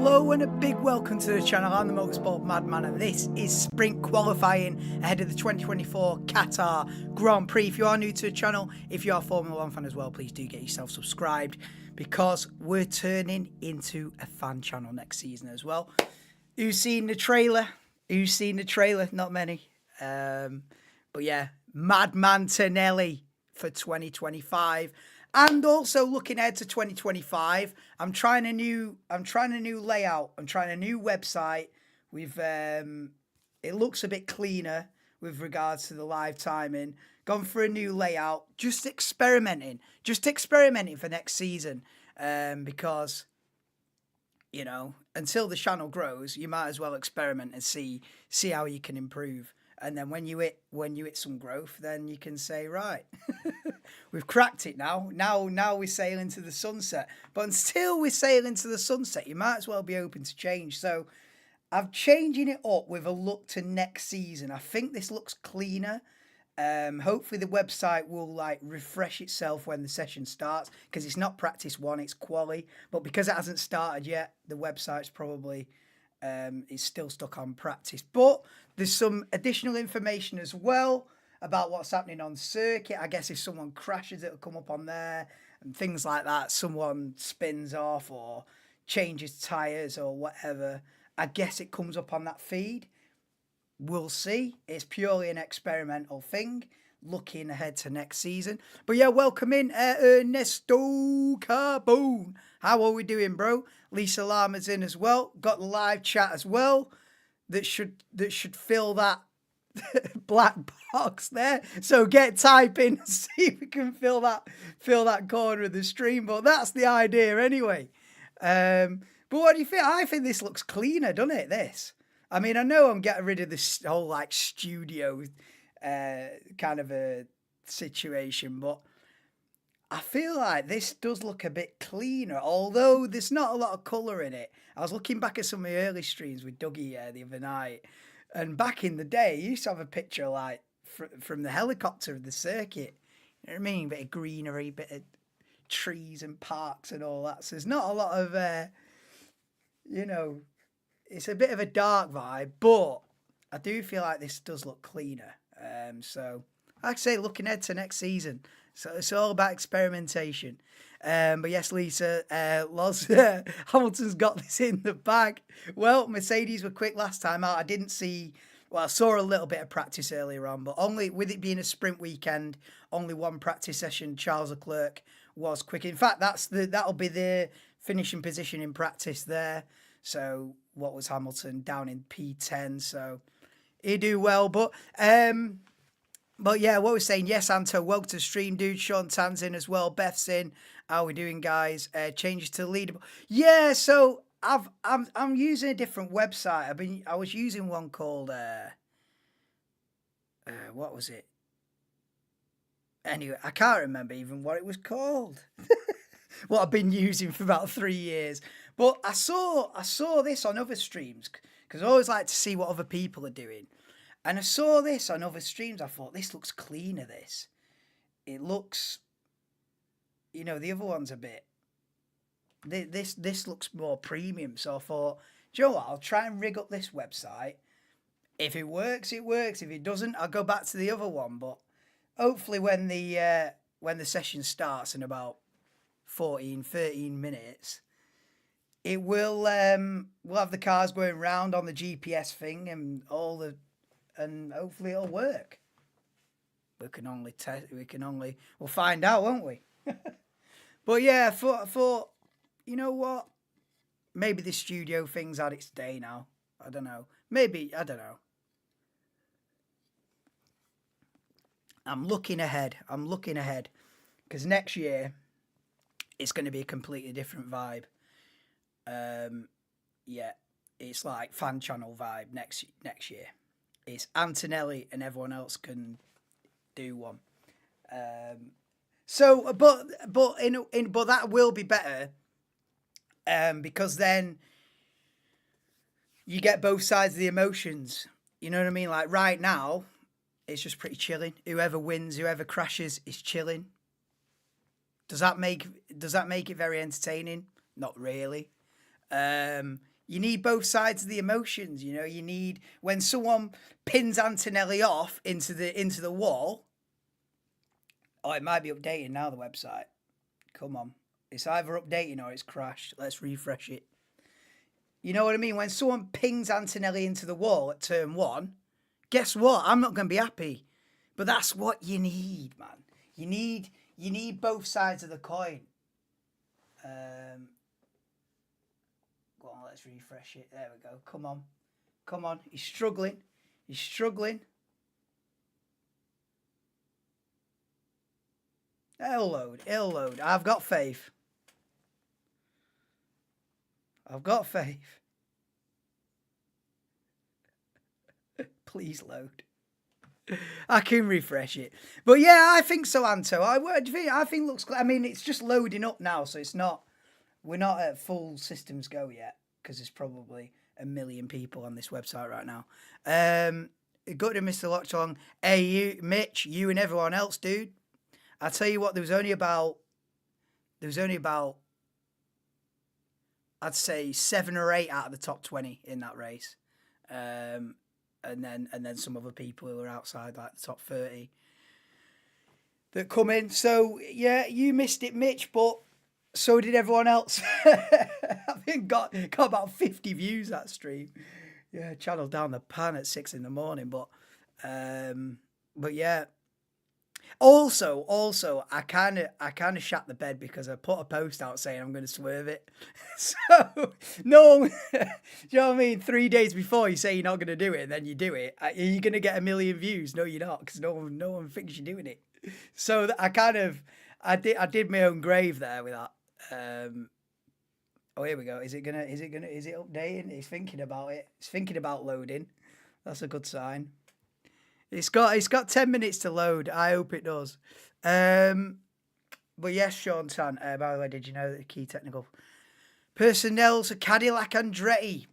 Hello and a big welcome to the channel. I'm the Motorsport Madman and this is sprint qualifying ahead of the 2024 Qatar Grand Prix. If you are new to the channel, if you are a Formula 1 fan as well, please do get yourself subscribed because we're turning into a fan channel next season as well. Who's seen the trailer? Who's seen the trailer? Not many. But yeah, Madman Tonelli for 2025. And also looking ahead to 2025, I'm trying a new layout. I'm trying a new website. It looks a bit cleaner with regards to the live timing. Gone for a new layout. Just experimenting for next season. Because, you know, until the channel grows, you might as well experiment and see how you can improve. And then when you hit some growth, then you can say, right, we've cracked it now. Now we're sailing to the sunset. But until we're sailing to the sunset, you might as well be open to change. So I'm changing it up with a look to next season. I think this looks cleaner. Hopefully the website will refresh itself when the session starts, because it's not practice one, it's quali. But because it hasn't started yet, the website's probably it's still stuck on practice. But there's some additional information as well about what's happening on circuit. I guess if someone crashes, it'll come up on there and things like that. Someone spins off or changes tyres or whatever. I guess it comes up on that feed. We'll see. It's purely an experimental thing. Looking ahead to next season. But yeah, welcome in Ernesto Carbone. How are we doing, bro? Lisa Lama's in as well. Got the live chat as well. That should fill that black box there. So get typing and see if we can fill that corner of the stream. But that's the idea anyway. But what do you think? I think this looks cleaner, doesn't it? This. I mean, I know I'm getting rid of this whole studio kind of a situation, but I feel like this does look a bit cleaner, although there's not a lot of colour in it. I was looking back at some of the early streams with Dougie the other night, and back in the day, you used to have a picture from the helicopter of the circuit. You know what I mean? Bit of greenery, bit of trees and parks and all that. So there's not a lot of, it's a bit of a dark vibe, but I do feel like this does look cleaner. So, like I say, looking ahead to next season. So it's all about experimentation. But yes, Lisa, Hamilton's got this in the bag. Well, Mercedes were quick last time out. I saw a little bit of practice earlier on, but only with it being a sprint weekend, only one practice session. Charles Leclerc was quick. In fact, that'll be the finishing position in practice there. So what was Hamilton down in P10? So he do well, but yeah, what we're saying, yes, Anto, welcome to the stream, dude. Sean Tan's in as well. Beth's in. How we doing, guys? Changes to the leaderboard. Yeah, so I'm using a different website. I was using one called what was it? Anyway, I can't remember even what it was called. What I've been using for about 3 years. But I saw this on other streams because I always like to see what other people are doing. And I saw this on other streams. I thought, this looks cleaner, this. It looks, the other one's a bit, this looks more premium. So I thought, do you know what? I'll try and rig up this website. If it works, it works. If it doesn't, I'll go back to the other one. But hopefully when the session starts in about 13 minutes, it will, we'll have the cars going round on the GPS thing and and hopefully it'll work. We'll find out, won't we? But yeah, I thought, you know what? Maybe the studio thing's had its day now. I don't know. Maybe, I don't know. I'm looking ahead. Because next year, it's going to be a completely different vibe. Yeah, it's like fan channel vibe next year. It's Antonelli and everyone else can do one. So, but that will be better. Because then you get both sides of the emotions. You know what I mean? Like right now, it's just pretty chilling. Whoever wins, whoever crashes is chilling. Does that make it very entertaining? Not really. You need both sides of the emotions. You know, you need when someone pins Antonelli off into the wall. Oh, it might be updating now. The website. Come on, it's either updating or it's crashed. Let's refresh it. You know what I mean? When someone pings Antonelli into the wall at turn one, guess what? I'm not going to be happy. But that's what you need, man. You need both sides of the coin. Go on, let's refresh it. There we go. Come on. He's struggling. It'll load. I've got faith. Please load. I can refresh it. But yeah, I think so, Anto. I think looks. I mean, it's just loading up now, so it's not. We're not at full systems go yet because there's probably a million people on this website right now. Good to Mr. Lockchong. Hey, you, Mitch, you and everyone else, dude. I tell you what, there was only about. I'd say 7 or 8 out of the top 20 in that race. And then some other people who are outside, like the top 30 that come in. So yeah, you missed it, Mitch, but so did everyone else. I think got about 50 views that stream. Yeah, channel down the pan at 6 in the morning. But yeah. Also, I kind of shat the bed because I put a post out saying I'm going to swerve it. So no, do you know what I mean? 3 days before you say you're not going to do it, and then you do it. Are you going to get 1 million views? No, you're not, because no one thinks you're doing it. So I did my own grave there with that. Oh, here we go. Is it updating? It's thinking about it. It's thinking about loading. That's a good sign. It's got 10 minutes to load. I hope it does. But yes, Sean Tan. By the way, did you know that the key technical personnel to Cadillac Andretti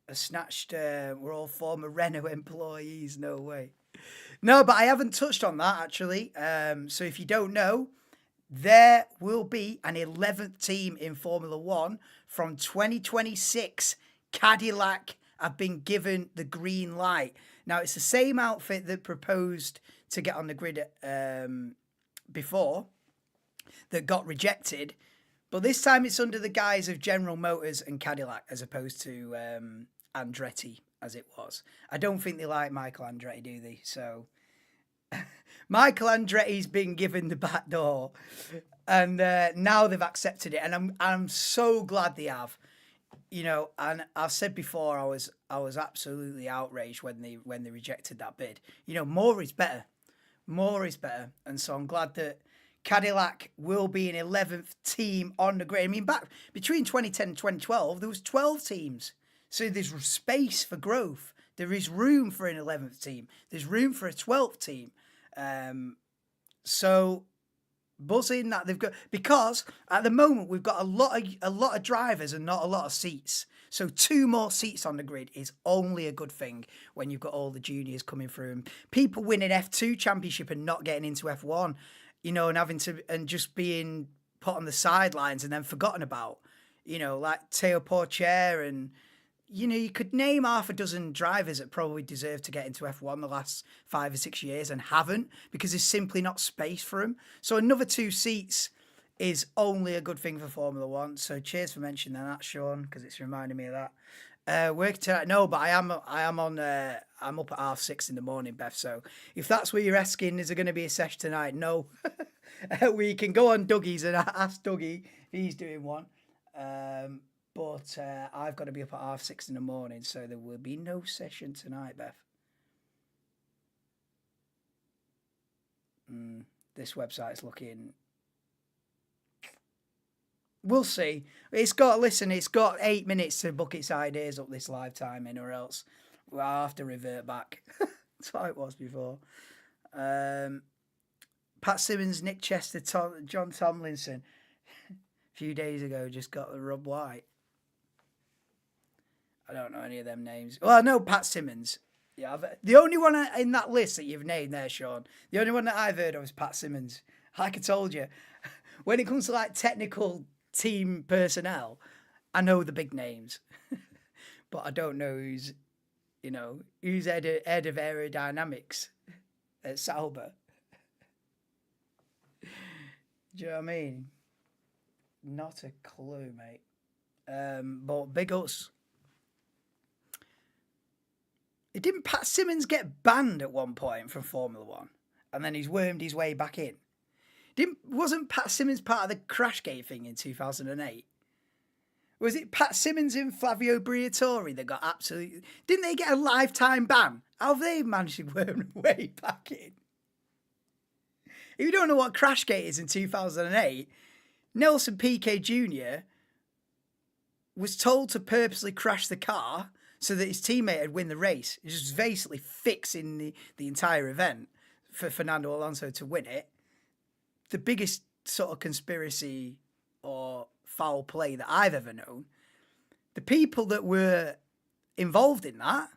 are snatched? We're all former Renault employees. No way. No, but I haven't touched on that actually. So if you don't know, there will be an 11th team in Formula One from 2026. Cadillac have been given the green light. Now, it's the same outfit that proposed to get on the grid before that got rejected. But this time it's under the guise of General Motors and Cadillac as opposed to Andretti, as it was. I don't think they like Michael Andretti, do they? So Michael Andretti's been given the back door. And now they've accepted it. And I'm so glad they have. You know, and I've said before, I was absolutely outraged when they rejected that bid. You know, more is better, and so I'm glad that Cadillac will be an 11th team on the grid. I mean, back between 2010 and 2012, there was 12 teams, so there's space for growth. There is room for an 11th team. There's room for a 12th team. So buzzing that they've got, because at the moment we've got a lot of drivers and not a lot of seats. So 2 more seats on the grid is only a good thing when you've got all the juniors coming through and people winning F2 championship and not getting into F1, you know, and having to and just being put on the sidelines and then forgotten about, you know, like Teo Porcher and. You know, you could name half a dozen drivers that probably deserve to get into F1 the last 5 or 6 years and haven't because there's simply not space for them. So another 2 seats is only a good thing for Formula One. So cheers for mentioning that, Sean, because it's reminding me of that. Working tonight? No, but I'm up at 6:30 in the morning, Beth. So if that's what you're asking, is there going to be a session tonight? No. We can go on Dougie's and ask Dougie if he's doing one. But I've got to be up at 6:30 in the morning, so there will be no session tonight, Beth. This website's looking... We'll see. It's got 8 minutes to book its ideas up this live timing, or else I'll have to revert back. That's how it was before. Pat Simmons, Nick Chester, John Tomlinson, a few days ago, just got the Rob White. I don't know any of them names. Well, I know Pat Simmons. Yeah, the only one in that list that you've named there, Sean, the only one that I've heard of is Pat Simmons. Like I told you, when it comes to like technical team personnel, I know the big names, but I don't know who's head of aerodynamics at Sauber. Do you know what I mean? Not a clue, mate. But big ups. Didn't Pat Simmons get banned at one point from Formula One, and then he's wormed his way back in? Wasn't Pat Simmons part of the Crashgate thing in 2008? Was it Pat Simmons and Flavio Briatore that got absolutely... Didn't they get a lifetime ban? How have they managed to worm their way back in? If you don't know what Crashgate is in 2008, Nelson Piquet Jr. was told to purposely crash the car so that his teammate would win the race. It was basically fixing the entire event for Fernando Alonso to win it. The biggest sort of conspiracy or foul play that I've ever known. The people that were involved in that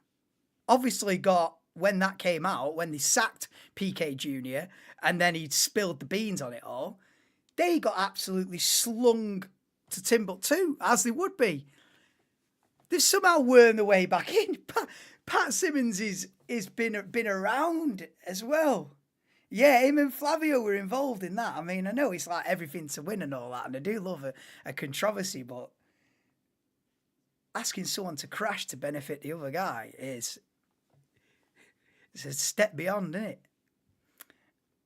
obviously got, when that came out, when they sacked Piquet Jr. and then he'd spilled the beans on it all, they got absolutely slung to Timbuktu, as they would be. They've somehow wormed their way back in. Pat Simmons is been around as well. Yeah, him and Flavio were involved in that. I mean, I know it's like everything to win and all that, and I do love a controversy, but asking someone to crash to benefit the other guy it's a step beyond, isn't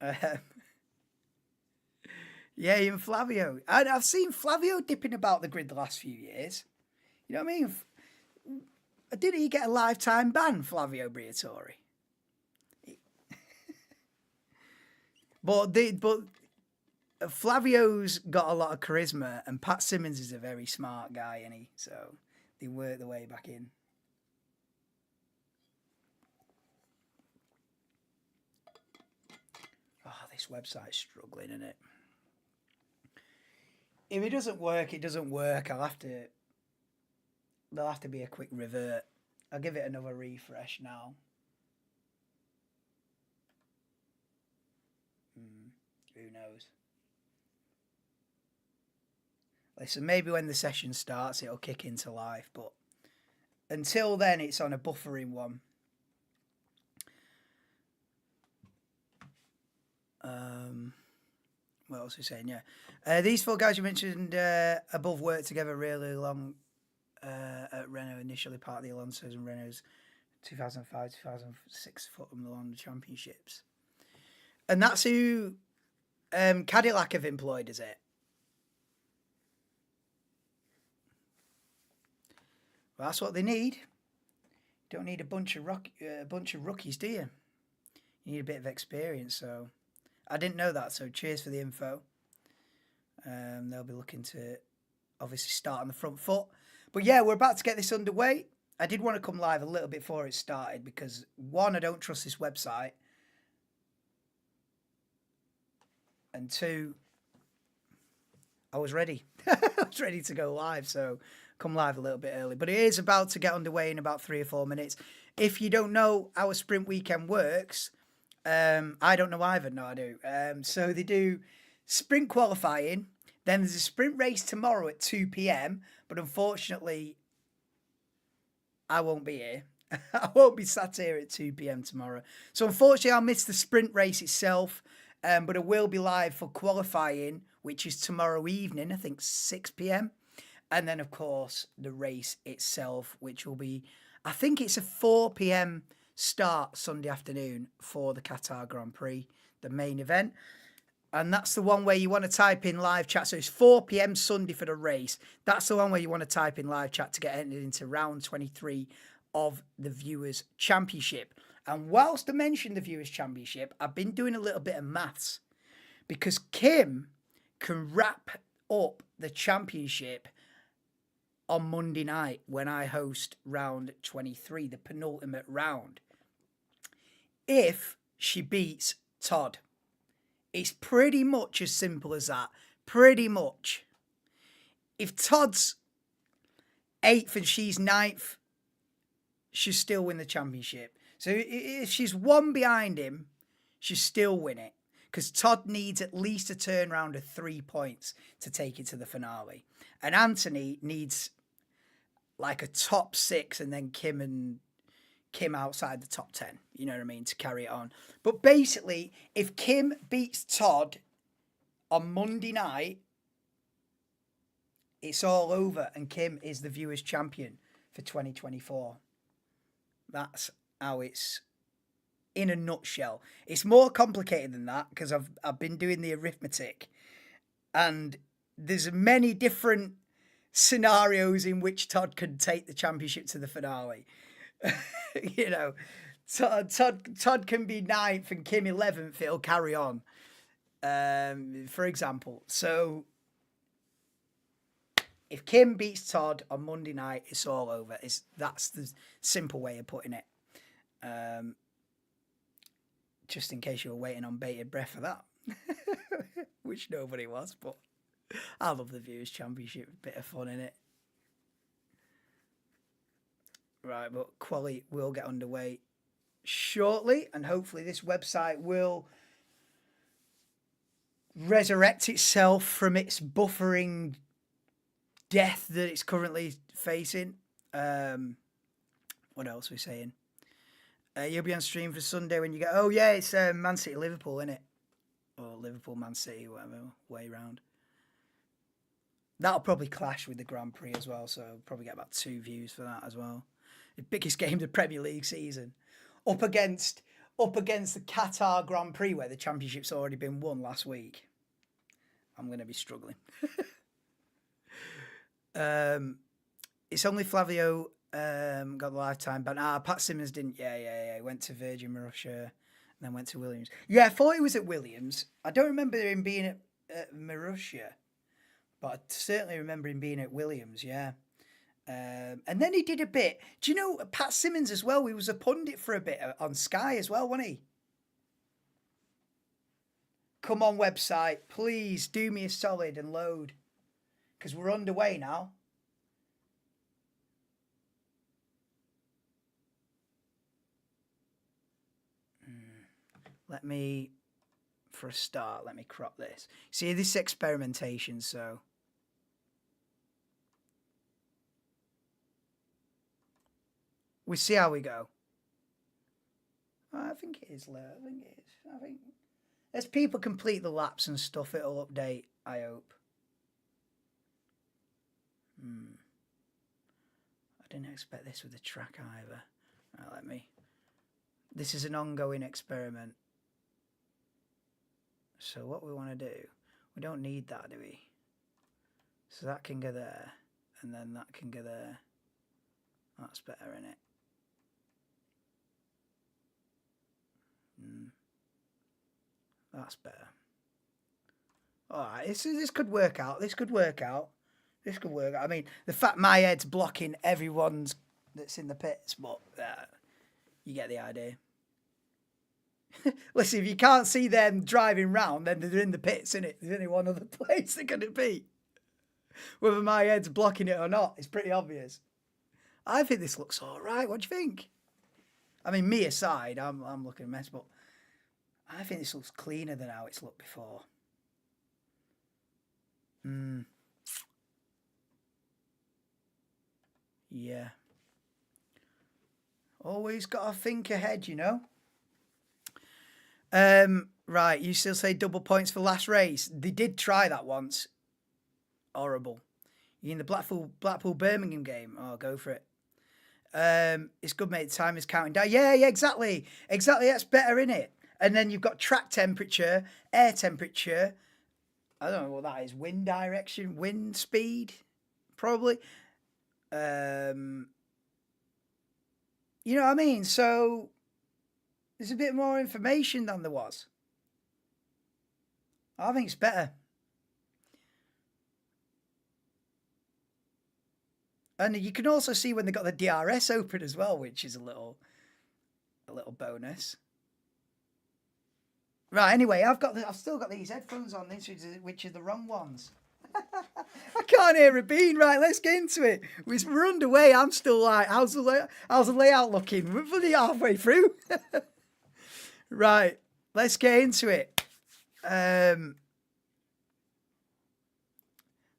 it? Yeah, and Flavio. I've seen Flavio dipping about the grid the last few years. You know what I mean? Did he get a lifetime ban, Flavio Briatore? But Flavio's got a lot of charisma, and Pat Simmons is a very smart guy, isn't he? So they work their way back in. Oh, this website's struggling, isn't it? If it doesn't work, it doesn't work. There'll have to be a quick revert. I'll give it another refresh now. Who knows? Listen, maybe when the session starts, it'll kick into life, but until then, it's on a buffering one. What else are we saying? Yeah. These four guys you mentioned above worked together really long at Renault, initially part of the Alonso's and Renault's 2005, 2006 Formula Championships. And that's who Cadillac have employed, is it? Well, that's what they need. You don't need a bunch of rookies, do you? You need a bit of experience. So I didn't know that. So cheers for the info. They'll be looking to obviously start on the front foot. But yeah, we're about to get this underway. I did want to come live a little bit before it started because one, I don't trust this website. And two, I was ready. I was ready to go live, so come live a little bit early. But it is about to get underway in about 3 or 4 minutes. If you don't know how a sprint weekend works, I don't know either. No, I do. So they do sprint qualifying. Then there's a sprint race tomorrow at 2 p.m. But unfortunately, I won't be here. I won't be sat here at 2 p.m. tomorrow. So unfortunately, I'll miss the sprint race itself. But I will be live for qualifying, which is tomorrow evening, I think 6 p.m. And then, of course, the race itself, which will be, I think it's a 4 p.m. start Sunday afternoon for the Qatar Grand Prix, the main event. And that's the one where you want to type in live chat. So it's 4 p.m. Sunday for the race. That's the one where you want to type in live chat to get entered into round 23 of the Viewers' Championship. And whilst I mentioned the Viewers' Championship, I've been doing a little bit of maths because Kim can wrap up the championship on Monday night when I host round 23, the penultimate round. If she beats Todd. It's pretty much as simple as that. Pretty much. If Todd's 8th and she's 9th, she'll still win the championship. So if she's one behind him, she'll still win it. Because Todd needs at least a turnaround of 3 points to take it to the finale. And Anthony needs like a top 6 and then Kim outside the top 10. You know what I mean? To carry it on. But basically, if Kim beats Todd on Monday night, it's all over, and Kim is the viewers' champion for 2024. That's how it's in a nutshell. It's more complicated than that because I've been doing the arithmetic, and there's many different scenarios in which Todd could take the championship to the finale. You know, Todd can be 9th and Kim 11th. It'll carry on, for example. So if Kim beats Todd on Monday night, it's all over. That's the simple way of putting it. Just in case you were waiting on bated breath for that, which nobody was, but I love the Viewers' Championship. Bit of fun in it. Right, but quali will get underway shortly, and hopefully this website will resurrect itself from its buffering death that it's currently facing. What else are we saying? You'll be on stream for Sunday when you get... Oh, yeah, it's Man City Liverpool, isn't it? Or Liverpool Man City, whatever way round. That'll probably clash with the Grand Prix as well, so I'll probably get about 2 views for that as well. The biggest game of the Premier League season. Up against the Qatar Grand Prix, where the championship's already been won last week. I'm going to be struggling. It's only Flavio got the lifetime ban. Pat Simmons didn't. Yeah. He went to Virgin Marussia and then went to Williams. Yeah, I thought he was at Williams. I don't remember him being at Marussia, but I certainly remember him being at Williams, yeah. And then he did a bit. Do you know Pat Simmons as well? He was a pundit for a bit on Sky as well, wasn't he? Come on, website. Please do me a solid and load. Because we're underway now. Let me, for a start, let me crop this. See, this is experimentation, so... we see how we go. I think it is, I think it is. I think as people complete the laps and stuff, it'll update, I hope. I didn't expect this with the track either. Right, let me... This is an ongoing experiment. So what we want to do, we don't need that, do we? So that can go there, and then that can go there. That's better, isn't it? That's better. Alright, this could work out. This could work out. I mean, the fact my head's blocking everyone's that's in the pits, but you get the idea. Listen, if you can't see them driving round, then they're in the pits, innit? There's only one other place they're going to be. Whether my head's blocking it or not, it's pretty obvious. I think this looks all right. What do you think? I mean, me aside, I'm looking a mess, but I think this looks cleaner than how it's looked before. Yeah. Always got to think ahead, you know. Right, you still say double points for last race. They did try that once. Horrible. You in the Blackpool Birmingham game? Oh, go for it. It's good, mate. The time is counting down. Yeah, exactly. That's better, innit? And then you've got track temperature, air temperature. I don't know what that is. Wind direction, wind speed, probably. You know what I mean? So there's a bit more information than there was. I think it's better. And you can also see when they got the DRS open as well, which is a little bonus. Right, anyway, I've still got these headphones on, which are the wrong ones. I can't hear a bean. Right, let's get into it. We're underway. I'm still like, how's the layout looking? We're fully halfway through. Right, let's get into it. The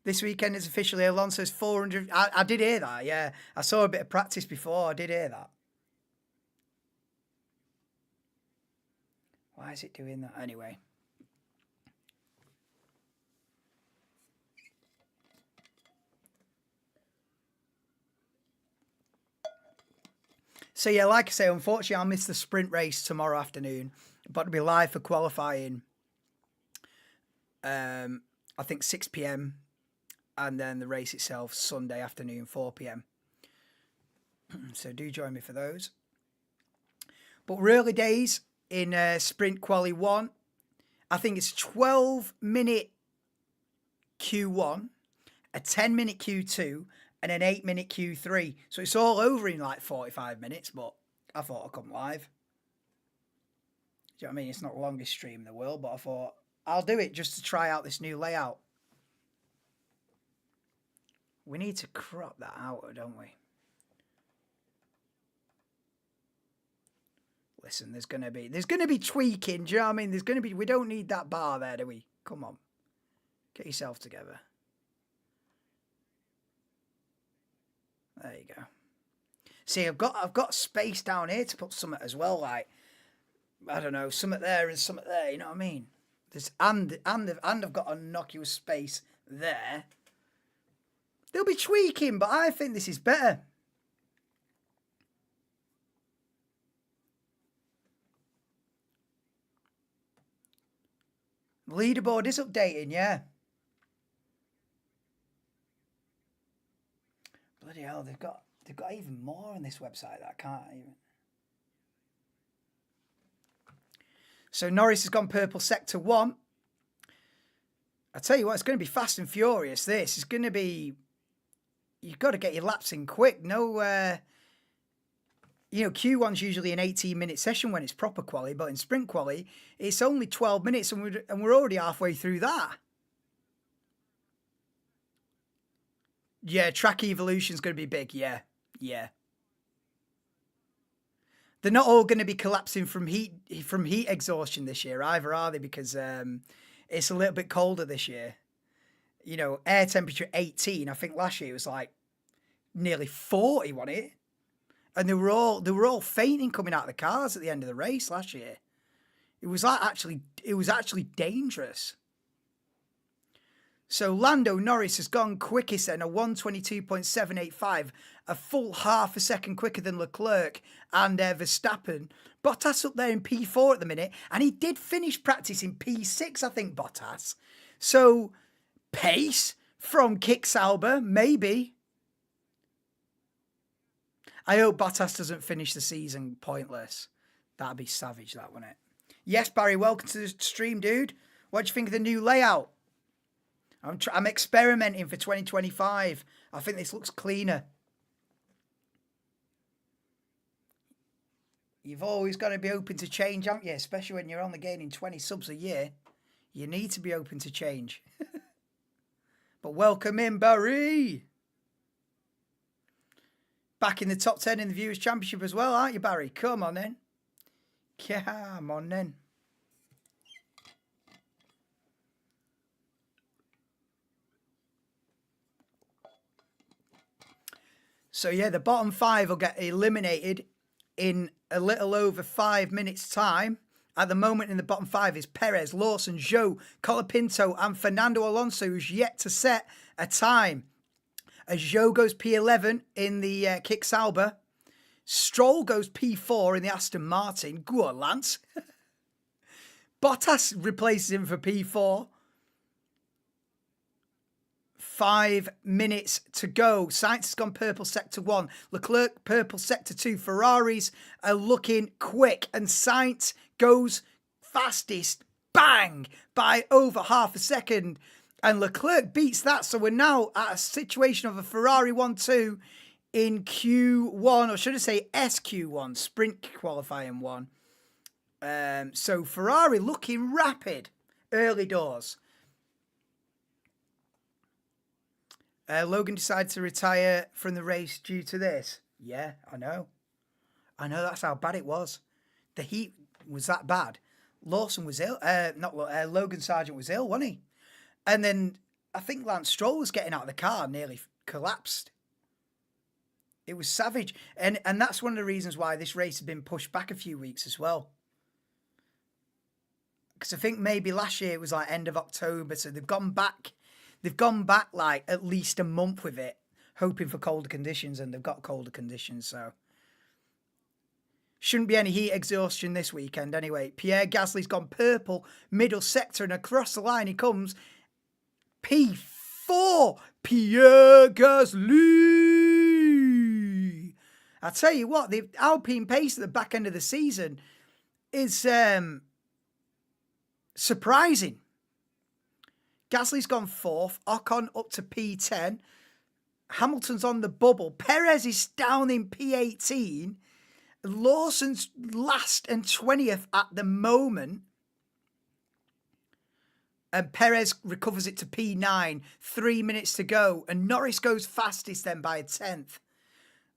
This weekend is officially Alonso's 400. I did hear that, yeah. I saw a bit of practice before. I did hear that. Why is it doing that anyway? So, yeah, like I say, unfortunately, I'll miss the sprint race tomorrow afternoon. But to be live for qualifying, I think 6 p.m. and then the race itself Sunday afternoon, 4 p.m. So do join me for those. But we're early days in Sprint Quali 1. I think it's 12-minute Q1, a 10-minute Q2, and an 8-minute Q3. So it's all over in like 45 minutes, but I thought I'd come live. Do you know what I mean? It's not the longest stream in the world, but I thought I'll do it just to try out this new layout. We need to crop that out, don't we? Listen, there's gonna be tweaking. Do you know what I mean? We don't need that bar there, do we? Come on, get yourself together. There you go. See, I've got space down here to put something as well, like I don't know, something there and something there. You know what I mean? There's and I've got a innocuous space there. They'll be tweaking, but I think this is better. The leaderboard is updating, yeah. Bloody hell, they've got even more on this website that I can't even. So Norris has gone purple sector 1. I tell you what, it's going to be fast and furious. This is going to be. You've got to get your laps in quick. No, Q1's usually an 18-minute session when it's proper quali, but in sprint quali, it's only 12 minutes, and we're already halfway through that. Yeah, track evolution's going to be big. Yeah. They're not all going to be collapsing from heat exhaustion this year either, are they? Because it's a little bit colder this year. You know, air temperature 18. I think last year it was like nearly 40, wasn't it? And they were all fainting coming out of the cars at the end of the race last year. It was actually dangerous. So Lando Norris has gone quickest then, a 1:22.785, a full half a second quicker than Leclerc and Verstappen. Bottas up there in P4 at the minute, and he did finish practice in P6, I think, Bottas. So pace from Kick Sauber, maybe. I hope Bottas doesn't finish the season pointless. That'd be savage, that, wouldn't it? Yes, Barry, welcome to the stream, dude. What do you think of the new layout? I'm experimenting for 2025. I think this looks cleaner. You've always got to be open to change, haven't you? Especially when you're only gaining 20 subs a year. You need to be open to change. But welcome in, Barry. Back in the top 10 in the Viewers' Championship as well, aren't you, Barry? Come on, then. Come on, then. So, yeah, the bottom 5 will get eliminated in a little over 5 minutes' time. At the moment in the bottom 5 is Perez, Lawson, Zhou, Colapinto and Fernando Alonso, who's yet to set a time. As Zhou goes P11 in the Kick Sauber. Stroll goes P4 in the Aston Martin. Go on, Lance. Bottas replaces him for P4. 5 minutes to go. Sainz has gone purple sector 1. Leclerc purple sector 2. Ferraris are looking quick. And Sainz goes fastest. Bang! By over half a second. And Leclerc beats that. So we're now at a situation of a Ferrari 1-2 in Q1. Or should I say SQ1. Sprint qualifying 1. So Ferrari looking rapid. Early doors. Logan decided to retire from the race due to this. Yeah, I know. That's how bad it was. The heat was that bad. Lawson was ill. Logan Sargent was ill, wasn't he? And then I think Lance Stroll was getting out of the car, nearly collapsed. It was savage. And that's one of the reasons why this race has been pushed back a few weeks as well. Because I think maybe last year it was like end of October, so they've gone back like at least a month with it, hoping for colder conditions, and they've got colder conditions, so shouldn't be any heat exhaustion this weekend anyway. Pierre Gasly's gone purple, middle sector, and across the line he comes. P4, Pierre Gasly. I tell you what, the Alpine pace at the back end of the season is surprising. Gasly's gone 4th, Ocon up to P10, Hamilton's on the bubble, Perez is down in P18, Lawson's last and 20th at the moment, and Perez recovers it to P9, 3 minutes to go, and Norris goes fastest then by a 10th.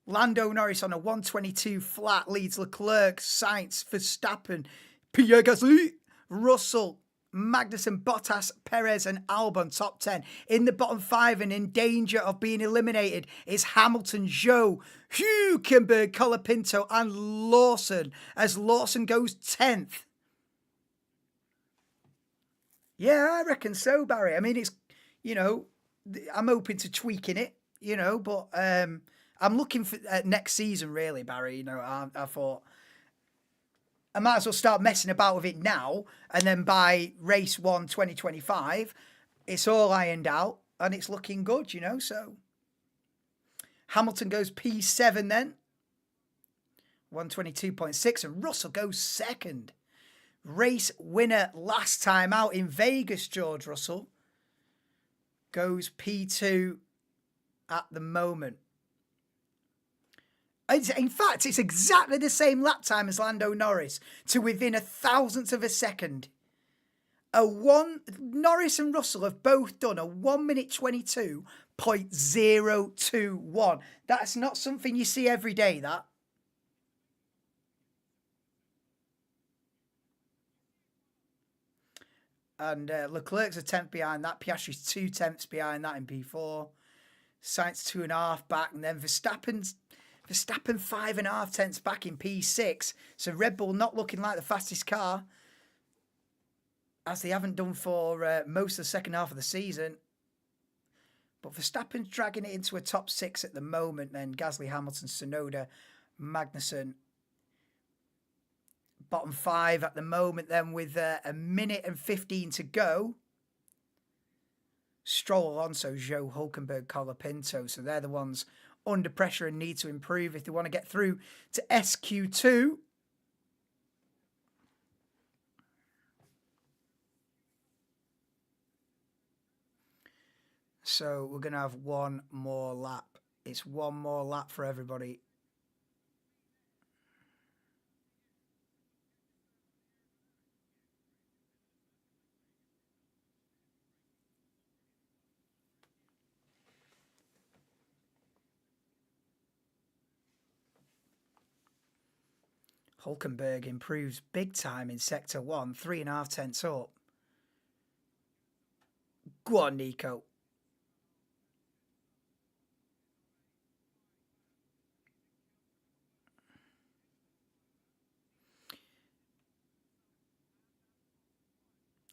Lando Norris on a 122 flat leads Leclerc, Sainz, Verstappen, Pierre Gasly, Russell, Magnussen, Bottas, Perez and Albon top 10. In the bottom 5 and in danger of being eliminated is Hamilton, Zhou, Hülkenberg, Colapinto and Lawson, as Lawson goes 10th. Yeah, I reckon so, Barry. I mean, it's, I'm open to tweaking it, but I'm looking for next season, really, Barry. I thought I might as well start messing about with it now, and then by race 1, 2025, it's all ironed out, and it's looking good, so. Hamilton goes P7 then, 122.6, and Russell goes 2nd. Race winner last time out in Vegas, George Russell, goes P2 at the moment. In fact, it's exactly the same lap time as Lando Norris, to within 1,000th of a second. Norris and Russell have both done a 1 minute 22.021. That's not something you see every day, that. And Leclerc's a 10th behind that. Piastri's 2 tenths behind that in P4. Sainz 2.5 back. And then Verstappen 5.5 tenths back in P6. So Red Bull not looking like the fastest car, as they haven't done for most of the second half of the season. But Verstappen's dragging it into a top 6 at the moment. Then Gasly, Hamilton, Tsunoda, Magnussen. Bottom 5 at the moment then, with a minute and 15 to go. Stroll, Alonso, Zhou, Hülkenberg, Colapinto. So they're the ones under pressure and need to improve if they want to get through to SQ2. So we're going to have one more lap. It's one more lap for everybody. Hülkenberg improves big time in Sector 1, 3.5 tenths up. Go on, Nico.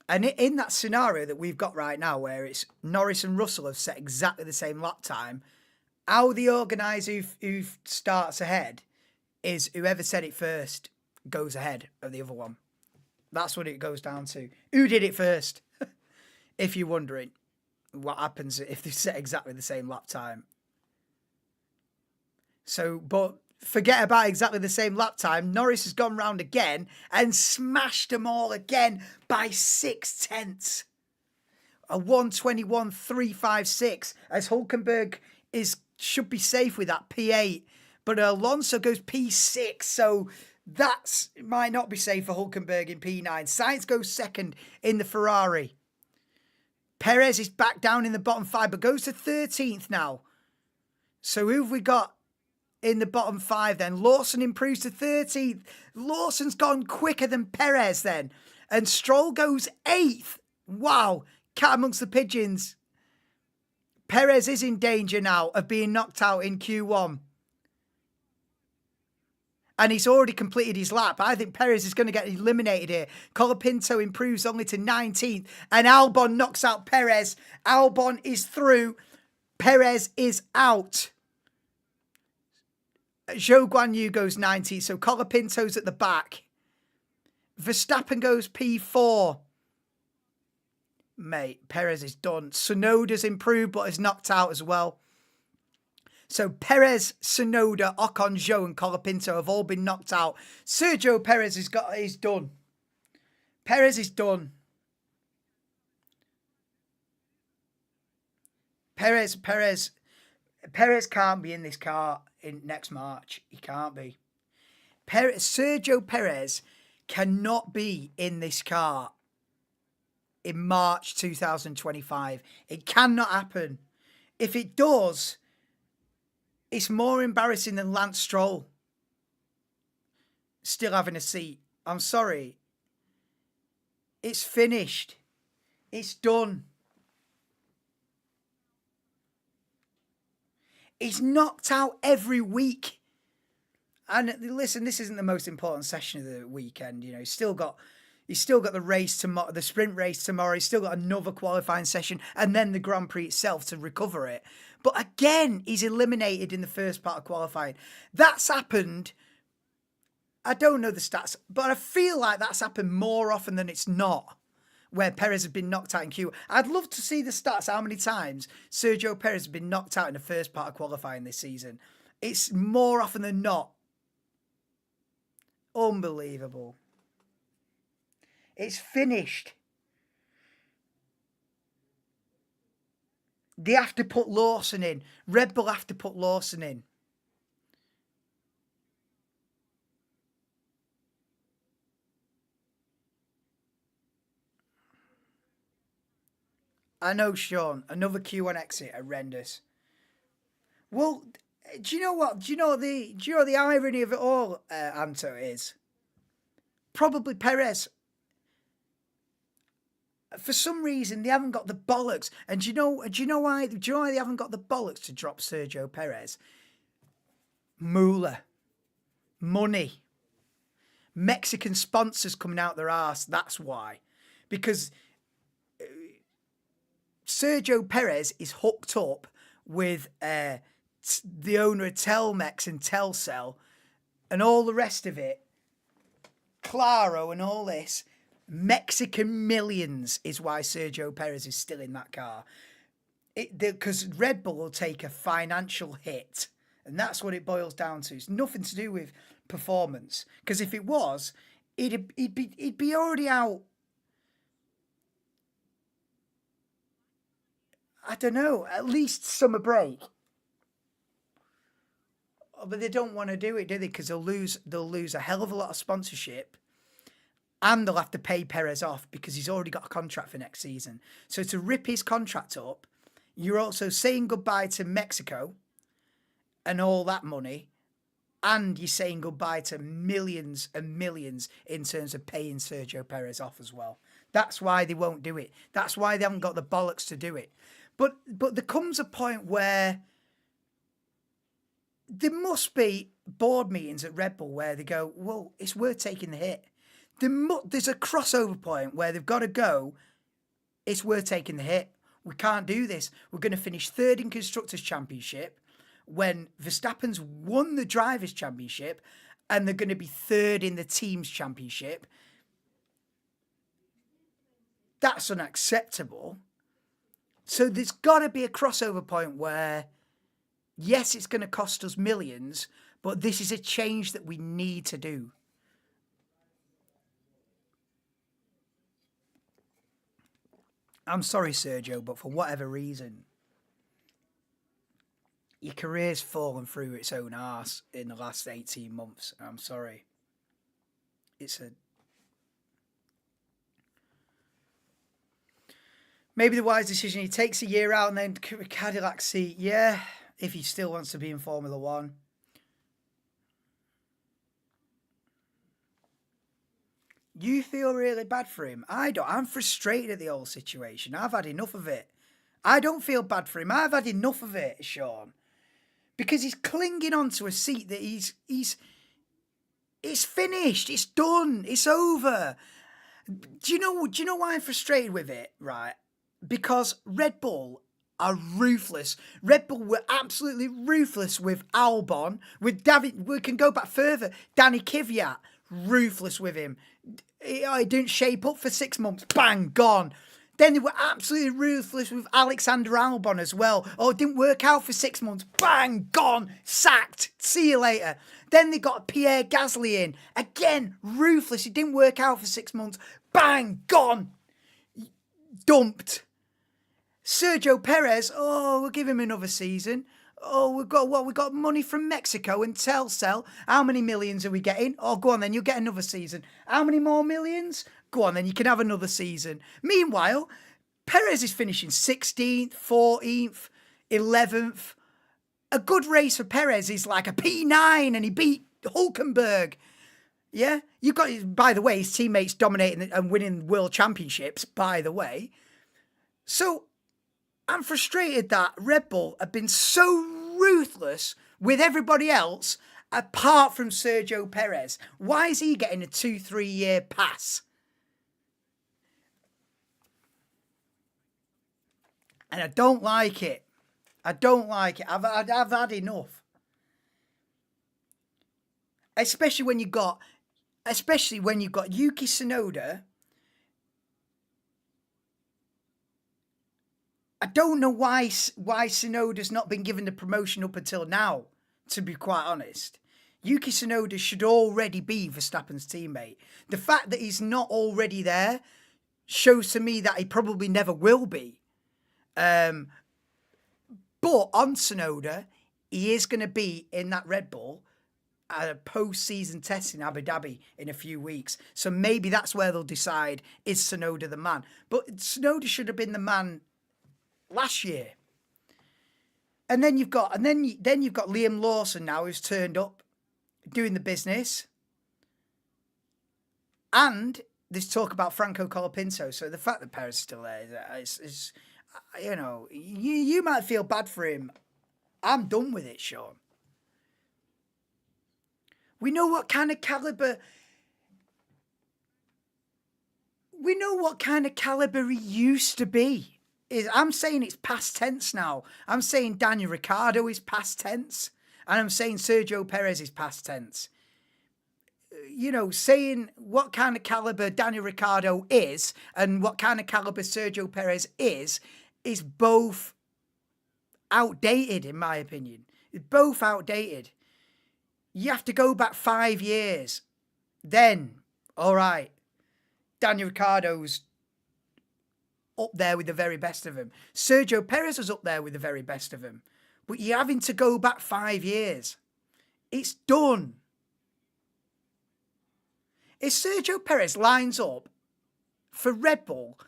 And in that scenario that we've got right now, where it's Norris and Russell have set exactly the same lap time, how the organiser who starts ahead is whoever said it first goes ahead of the other one. That's what it goes down to. Who did it first? If you're wondering what happens if they set exactly the same lap time. So, but forget about exactly the same lap time. Norris has gone round again and smashed them all again by 6 tenths. A 121.356, as Hülkenberg should be safe with that P8. But Alonso goes P6, so that might not be safe for Hülkenberg in P9. Sainz goes 2nd in the Ferrari. Perez is back down in the bottom 5, but goes to 13th now. So who have we got in the bottom 5 then? Lawson improves to 13th. Lawson's gone quicker than Perez then. And Stroll goes 8th. Wow. Cat amongst the pigeons. Perez is in danger now of being knocked out in Q1. And he's already completed his lap. I think Perez is going to get eliminated here. Colapinto improves only to 19th. And Albon knocks out Perez. Albon is through. Perez is out. Zhou Guanyu goes 90th. So Colapinto's at the back. Verstappen goes P4. Mate, Perez is done. Tsunoda's improved but is knocked out as well. So Perez, Tsunoda, Ocon, Zhou and Colapinto have all been knocked out. Sergio Perez is done. Perez is done. Perez can't be in this car in next March. He can't be. Sergio Perez cannot be in this car in March 2025. It cannot happen. If it does, it's more embarrassing than Lance Stroll still having a seat. I'm sorry. It's finished. It's done. He's knocked out every week. And listen, this isn't the most important session of the weekend. You know, he's still got the race tomorrow, the sprint race tomorrow. He's still got another qualifying session and then the Grand Prix itself to recover it. But again, he's eliminated in the first part of qualifying. That's happened. I don't know the stats, but I feel like that's happened more often than it's not, where Perez has been knocked out in Q. I'd love to see the stats, how many times Sergio Perez has been knocked out in the first part of qualifying this season. It's more often than not. Unbelievable. It's finished. They have to put Lawson in. Red Bull have to put Lawson in. I know, Sean. Another Q1 exit. Horrendous. Well, do you know what? Do you know the irony of it all, Anto, is? Probably Perez. For some reason, they haven't got the bollocks. And do you know why? Do you know why they haven't got the bollocks to drop Sergio Perez? Moolah. Money. Mexican sponsors coming out their arse. That's why. Because Sergio Perez is hooked up with the owner of Telmex and Telcel and all the rest of it. Claro and all this. Mexican millions is why Sergio Perez is still in that car. Because Red Bull will take a financial hit. And that's what it boils down to. It's nothing to do with performance. Because if it was, he'd be already out. I don't know, at least summer break. But they don't want to do it, do they? Because they'll lose a hell of a lot of sponsorship. And they'll have to pay Perez off because he's already got a contract for next season. So to rip his contract up, you're also saying goodbye to Mexico and all that money. And you're saying goodbye to millions and millions in terms of paying Sergio Perez off as well. That's why they won't do it. That's why they haven't got the bollocks to do it. But there comes a point where there must be board meetings at Red Bull where they go, well, it's worth taking the hit. There's a crossover point where they've got to go, it's worth taking the hit. We can't do this. We're going to finish third in Constructors' Championship when Verstappen's won the Drivers' Championship and they're going to be third in the Teams' Championship. That's unacceptable. So there's got to be a crossover point where, yes, it's going to cost us millions, but this is a change that we need to do. I'm sorry, Sergio, but for whatever reason, your career's fallen through its own arse in the last 18 months. I'm sorry. Maybe the wise decision. He takes a year out and then Cadillac seat. Yeah, if he still wants to be in Formula One. You feel really bad for him. I don't. I'm frustrated at the whole situation. I've had enough of it. I don't feel bad for him. I've had enough of it, Sean, because he's clinging on to a seat that it's finished. It's done. It's over. Do you know why I'm frustrated with it? Right, because Red Bull are ruthless. Red Bull were absolutely ruthless with Albon, with David. We can go back further. Danny Kvyat, ruthless with him. It didn't shape up for 6 months. Bang, gone. Then they were absolutely ruthless with Alexander Albon as well. Oh, it didn't work out for 6 months. Bang, gone, sacked. See you later. Then they got Pierre Gasly in. Again, ruthless. It didn't work out for 6 months. Bang, gone. Dumped. Sergio Perez, oh, we'll give him another season. Oh, we've got what? We've got money from Mexico and Telcel. How many millions are we getting? Oh, go on then, you'll get another season. How many more millions? Go on then, you can have another season. Meanwhile, Perez is finishing 16th, 14th, 11th. A good race for Perez is like a P9 and he beat Hulkenberg. Yeah? You've got, by the way, his teammates dominating and winning world championships, by the way. So, I'm frustrated that Red Bull have been so ruthless with everybody else apart from Sergio Perez. Why is he getting a 2-3 year pass? And I don't like it. I don't like it. I've had enough. Especially when you've got Yuki Tsunoda. I don't know why Tsunoda's not been given the promotion up until now, to be quite honest. Yuki Tsunoda should already be Verstappen's teammate. The fact that he's not already there shows to me that he probably never will be. But on Tsunoda, he is going to be in that Red Bull at a post-season test in Abu Dhabi in a few weeks. So maybe that's where they'll decide, is Tsunoda the man? But Tsunoda should have been the man last year. And then you've got Liam Lawson now, who's turned up doing the business. And there's talk about Franco Colapinto. So the fact that Perez is still there is you know, you might feel bad for him. I'm done with it, Sean. We know what kind of caliber he used to be. I'm saying it's past tense now. I'm saying Daniel Ricciardo is past tense. And I'm saying Sergio Perez is past tense. You know, saying what kind of caliber Daniel Ricciardo is and what kind of caliber Sergio Perez is both outdated, in my opinion. It's both outdated. You have to go back 5 years. Then, all right, Daniel Ricciardo's up there with the very best of them. Sergio Perez was up there with the very best of them. But you're having to go back 5 years. It's done. If Sergio Perez lines up for Red Bull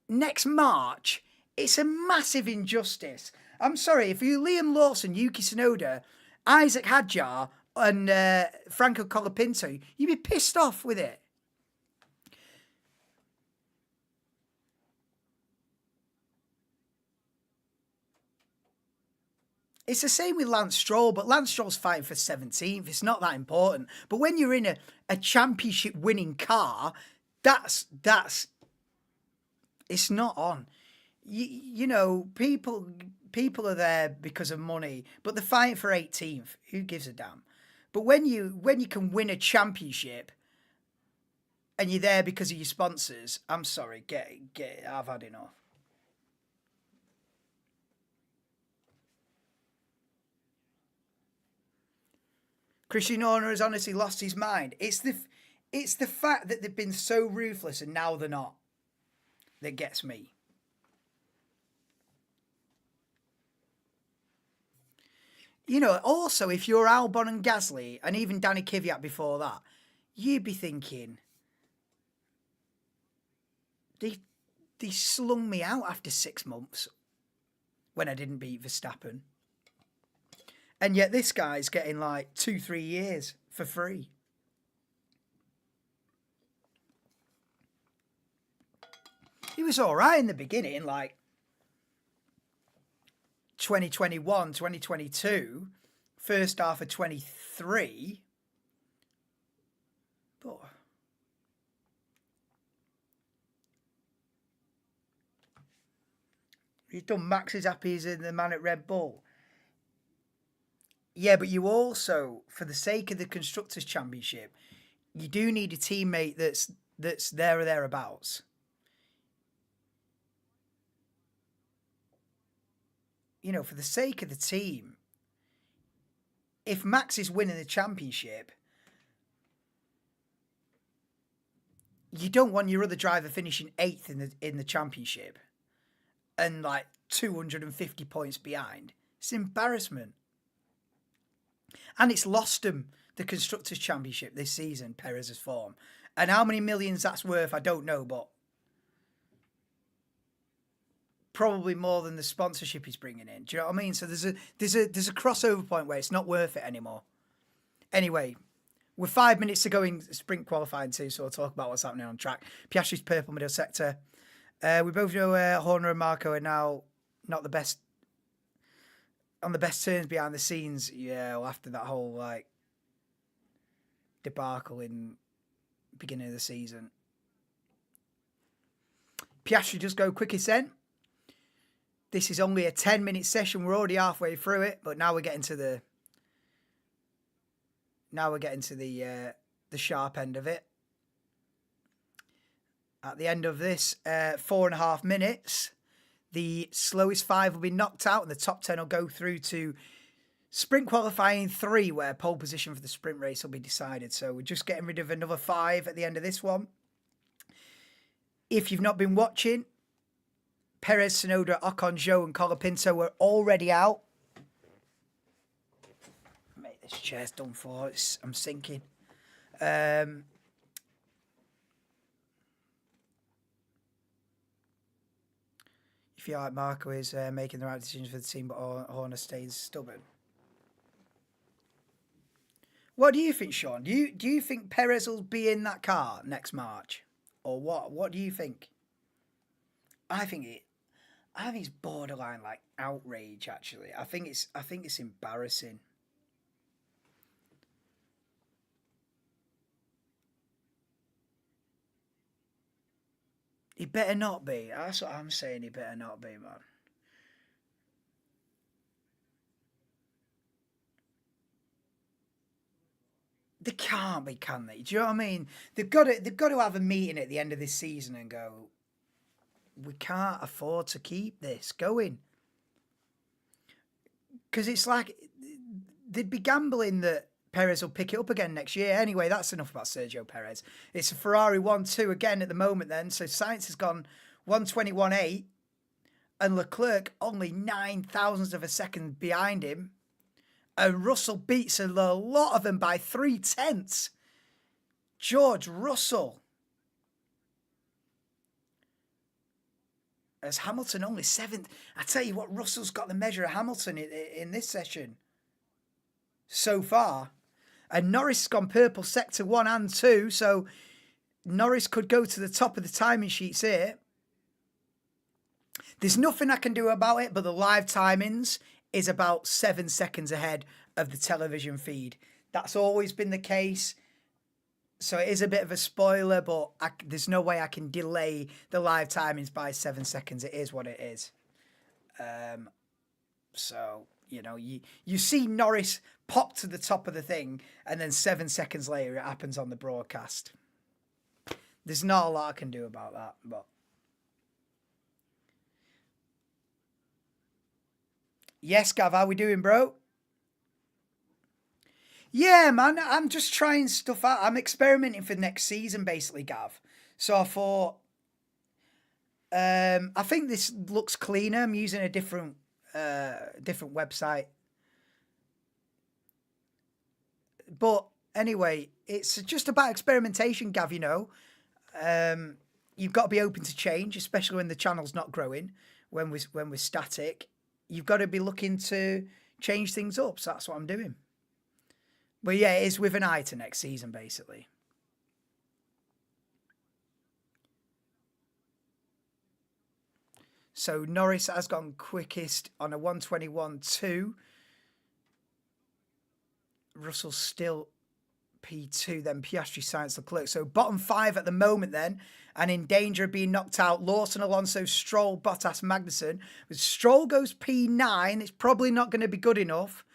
next March, it's a massive injustice. I'm sorry, if you're Liam Lawson, Yuki Tsunoda, Isaac Hadjar and Franco Colapinto, you'd be pissed off with it. It's the same with Lance Stroll, but Lance Stroll's fighting for 17th. It's not that important. But when you're in a championship winning car, that's it's not on. You know, people are there because of money, but they're fighting for 18th. Who gives a damn? But when you can win a championship and you're there because of your sponsors, I'm sorry, get I've had enough. Christian Horner has honestly lost his mind. It's the fact that they've been so ruthless and now they're not that gets me. You know, also, if you're Albon and Gasly, and even Danny Kvyat before that, you'd be thinking, they slung me out after 6 months when I didn't beat Verstappen. And yet this guy's getting like 2-3 years for free. He was all right in the beginning, like 2021, 2022, first half of 23. But he's done Max is happy he's in the man at Red Bull. Yeah, but you also, for the sake of the Constructors' Championship, you do need a teammate that's there or thereabouts. You know, for the sake of the team, if Max is winning the championship, you don't want your other driver finishing 8th in the championship and like 250 points behind. It's an embarrassment. And it's lost him the Constructors' Championship this season, Perez's form. And how many millions that's worth, I don't know, but probably more than the sponsorship he's bringing in. Do you know what I mean? So there's a crossover point where it's not worth it anymore. Anyway, we're 5 minutes to go in sprint qualifying too, so we'll talk about what's happening on track. Piastri's purple middle sector. We both know Horner and Marco are now not the best on the best terms behind the scenes. Yeah, well, after that whole like debacle in beginning of the season. Piastri does go quickest then. This is only a 10-minute session. We're already halfway through it, but now we're getting to the sharp end of it. At the end of this 4.5 minutes, the slowest 5 will be knocked out and the top 10 will go through to sprint qualifying 3, where pole position for the sprint race will be decided. So we're just getting rid of another 5 at the end of this one. If you've not been watching, Perez, Tsunoda, Ocon, Zhou and Colapinto were already out. Mate, this chair's done for. I'm sinking. If you like, Marco is making the right decisions for the team, but Horner stays stubborn. What do you think, Sean? Do you think Perez will be in that car next March, or what? What do you think? I think it's borderline like outrage. Actually, I think it's embarrassing. He better not be. That's what I'm saying. He better not be, man. They can't be, can they? Do you know what I mean? They've got to have a meeting at the end of this season and go, we can't afford to keep this going. Because it's like they'd be gambling that Perez will pick it up again next year. Anyway, that's enough about Sergio Perez. It's a Ferrari 1-2 again at the moment then. So Sainz has gone 121.8 and Leclerc only 9 thousandths of a second behind him. And Russell beats a lot of them by 0.3. George Russell. As Hamilton only 7th. I tell you what, Russell's got the measure of Hamilton in this session so far. And Norris has gone purple sector 1 and 2. So Norris could go to the top of the timing sheets here. There's nothing I can do about it, but the live timings is about 7 seconds ahead of the television feed. That's always been the case. So it is a bit of a spoiler, but there's no way I can delay the live timings by 7 seconds. It is what it is. So, you know, you see Norris pop to the top of the thing, and then 7 seconds later it happens on the broadcast. There's not a lot I can do about that, but... Yes, Gav, how we doing, bro? Yeah, man, I'm just trying stuff out. I'm experimenting for next season, basically, Gav. So I thought, I think this looks cleaner. I'm using a different website. But anyway, it's just about experimentation, Gav, you know. You've got to be open to change, especially when the channel's not growing, when we're static. You've got to be looking to change things up. So that's what I'm doing. But yeah, it is with an eye to next season, basically. So Norris has gone quickest on a 1:21.2. Russell still P2, then Piastri, Sainz, Leclerc. So bottom 5 at the moment then, and in danger of being knocked out. Lawson, Alonso, Stroll, Bottas, Magnussen. If Stroll goes P9, it's probably not going to be good enough.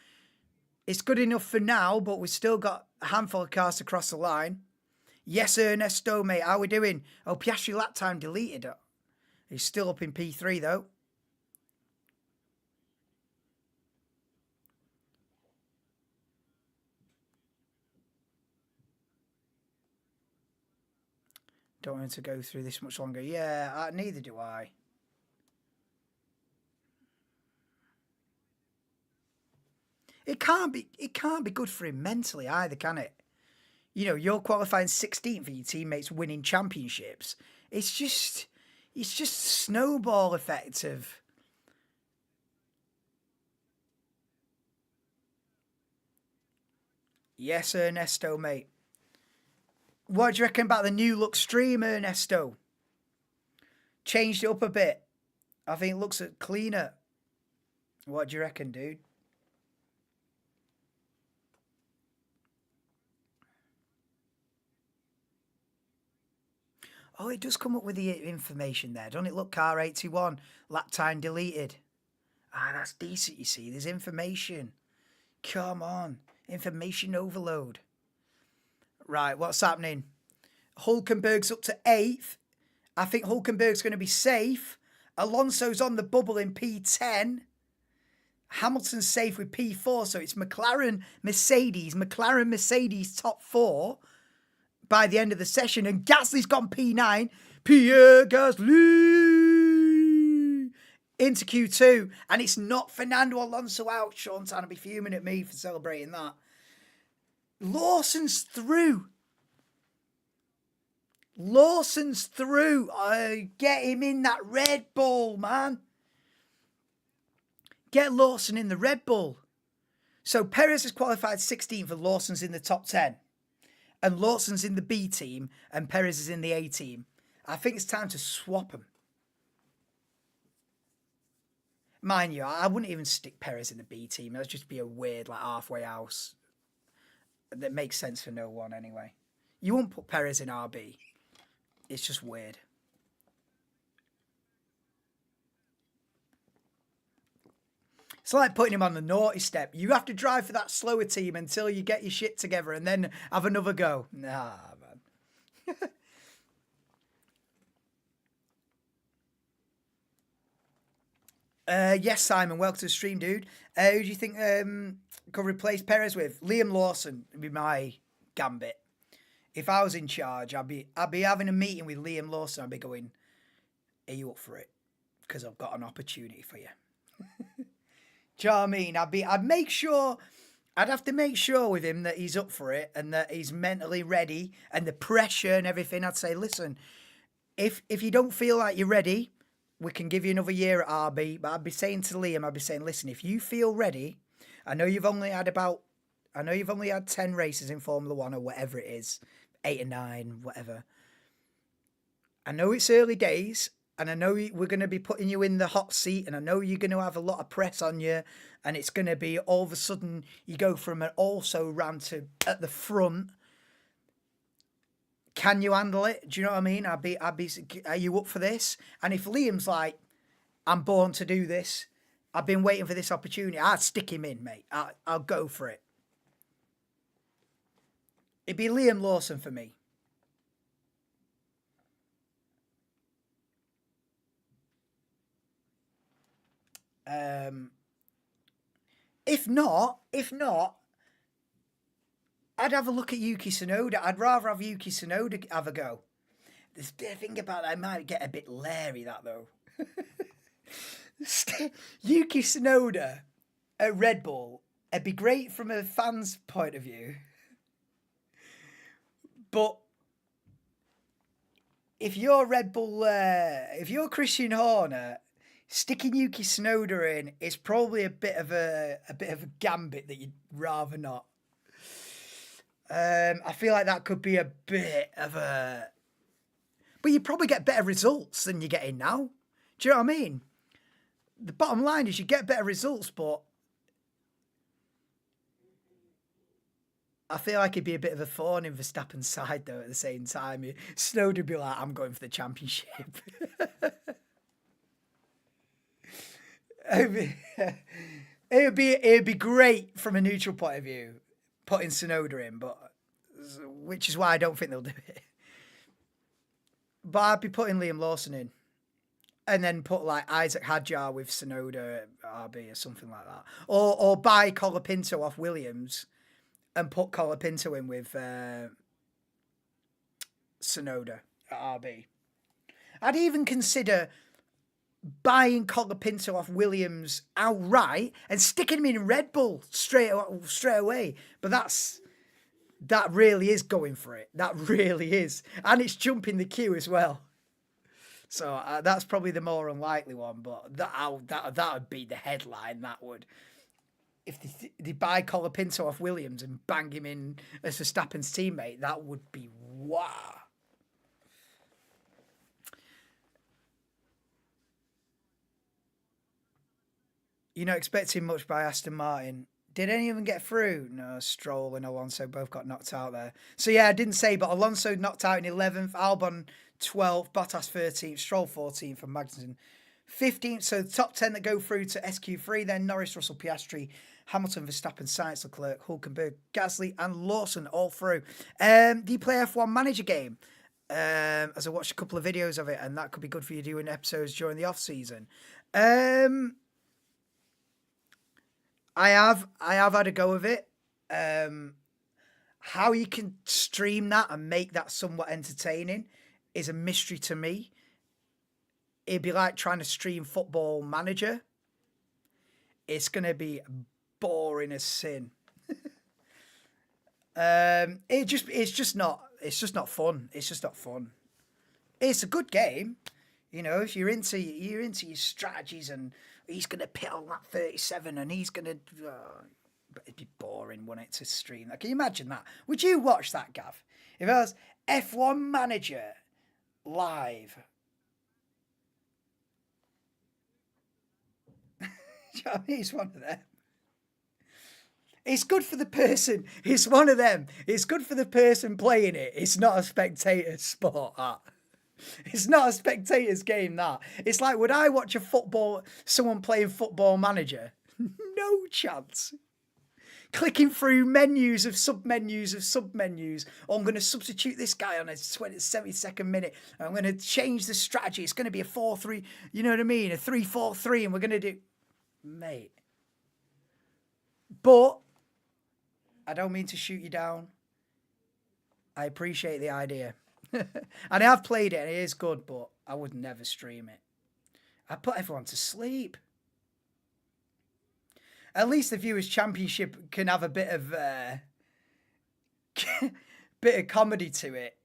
It's good enough for now, but we've still got a handful of cars to cross the line. Yes, Ernesto, mate, how we doing? Oh, Piastri lap time deleted. He's still up in P3 though. Don't want to go through this much longer. Yeah, neither do I. It can't be good for him mentally either, can it? You know, you're qualifying 16th for your teammates winning championships. It's just snowball effect of. Yes, Ernesto, mate. What do you reckon about the new look stream, Ernesto? Changed it up a bit. I think it looks cleaner. What do you reckon, dude? Oh, it does come up with the information there, doesn't it? Look, car 81, lap time deleted. Ah, that's decent, you see. There's information. Come on. Information overload. Right, what's happening? Hulkenberg's up to 8th. I think Hulkenberg's going to be safe. Alonso's on the bubble in P10. Hamilton's safe with P4, so it's McLaren, Mercedes top 4 by the end of the session. And Gasly's gone P9. Pierre Gasly into Q2. And it's not Fernando Alonso out. Sean Tanner be fuming at me for celebrating that. Lawson's through. Get him in that Red Bull, man. Get Lawson in the Red Bull. So Perez has qualified 16th and Lawson's in the top 10. And Lawson's in the B team and Perez is in the A team. I think it's time to swap them. Mind you, I wouldn't even stick Perez in the B team. That'd just be a weird, like, halfway house. That makes sense for no one anyway. You won't put Perez in RB. It's just weird. It's like putting him on the naughty step. You have to drive for that slower team until you get your shit together and then have another go. Nah, man. Yes, Simon. Welcome to the stream, dude. Who do you think could replace Perez with? Liam Lawson would be my gambit. If I was in charge, I'd be having a meeting with Liam Lawson. I'd be going, "Are you up for it? Because I've got an opportunity for you." Do you know what I mean? I'd have to make sure with him that he's up for it and that he's mentally ready and the pressure and everything. I'd say, listen, if you don't feel like you're ready, we can give you another year at RB. But I'd be saying to Liam, listen, if you feel ready, I know you've only had 10 races in Formula One or whatever it is, 8 or 9, whatever. I know it's early days. And I know we're going to be putting you in the hot seat, and I know you're going to have a lot of press on you, and it's going to be all of a sudden you go from an also ran to at the front. Can you handle it? Do you know what I mean? Are you up for this? And if Liam's like, I'm born to do this, I've been waiting for this opportunity, I'd stick him in, mate. I'll go for it. It'd be Liam Lawson for me. If not, I'd have a look at Yuki Tsunoda. I'd rather have Yuki Tsunoda have a go. The thing about that, I might get a bit leery, that though. Yuki Tsunoda at Red Bull, it'd be great from a fan's point of view. But if you're Red Bull, if you're Christian Horner, sticking Yuki Tsunoda in is probably a bit of a gambit that you'd rather not. I feel like that could be a bit of a... But you probably get better results than you're getting now. Do you know what I mean? the bottom line is you get better results, but I feel like he'd be a bit of a thorn in Verstappen's side, though, at the same time. Snowden would be like, I'm going for the championship. It'd be great from a neutral point of view, putting Tsunoda in, but which is why I don't think they'll do it. But I'd be putting Liam Lawson in, and then put like Isaac Hadjar with Tsunoda at RB or something like that, or buy Colapinto off Williams and put Colapinto in with Tsunoda at RB. I'd even consider buying Colapinto off Williams outright and sticking him in Red Bull straight away. But that really is going for it. That really is. And it's jumping the queue as well. So that's probably the more unlikely one, but that would be the headline, that would. If they buy Colapinto off Williams and bang him in as Verstappen's teammate, that would be wow. You're not expecting much by Aston Martin. Did any of them get through? No, Stroll and Alonso both got knocked out there. So yeah, I didn't say, but Alonso knocked out in 11th, Albon 12th, Bottas 13th, Stroll 14th, and Magnussen 15th. So the top 10 that go through to SQ3, then Norris, Russell, Piastri, Hamilton, Verstappen, Sainz, Leclerc, Hulkenberg, Gasly, and Lawson all through. Do you play F1 Manager game? As I watched a couple of videos of it, and that could be good for you doing episodes during the off season. I have had a go of it. How you can stream that and make that somewhat entertaining is a mystery to me. It'd be like trying to stream Football Manager. It's gonna be boring as sin. It's just not fun. It's just not fun. It's a good game, you know. If you're into your strategies and he's gonna pit on that 37 and he's gonna. But it'd be boring, wouldn't it, to stream that? Can you imagine that? Would you watch that, Gav? If it was F1 Manager live. Do you know what I mean? It's one of them. It's good for the person. It's one of them. It's good for the person playing it. It's not a spectator sport, that. It's not a spectator's game, that. It's like, would I watch someone playing Football Manager? No chance. Clicking through menus of sub-menus of sub-menus. Oh, I'm going to substitute this guy on a 72nd minute. I'm going to change the strategy. It's going to be a 4-3, you know what I mean? A 3-4-3, and we're going to do... Mate. But, I don't mean to shoot you down. I appreciate the idea. And I have played it, and it is good, but I would never stream it. I put everyone to sleep. At least the Viewers' Championship can have a bit of comedy to it.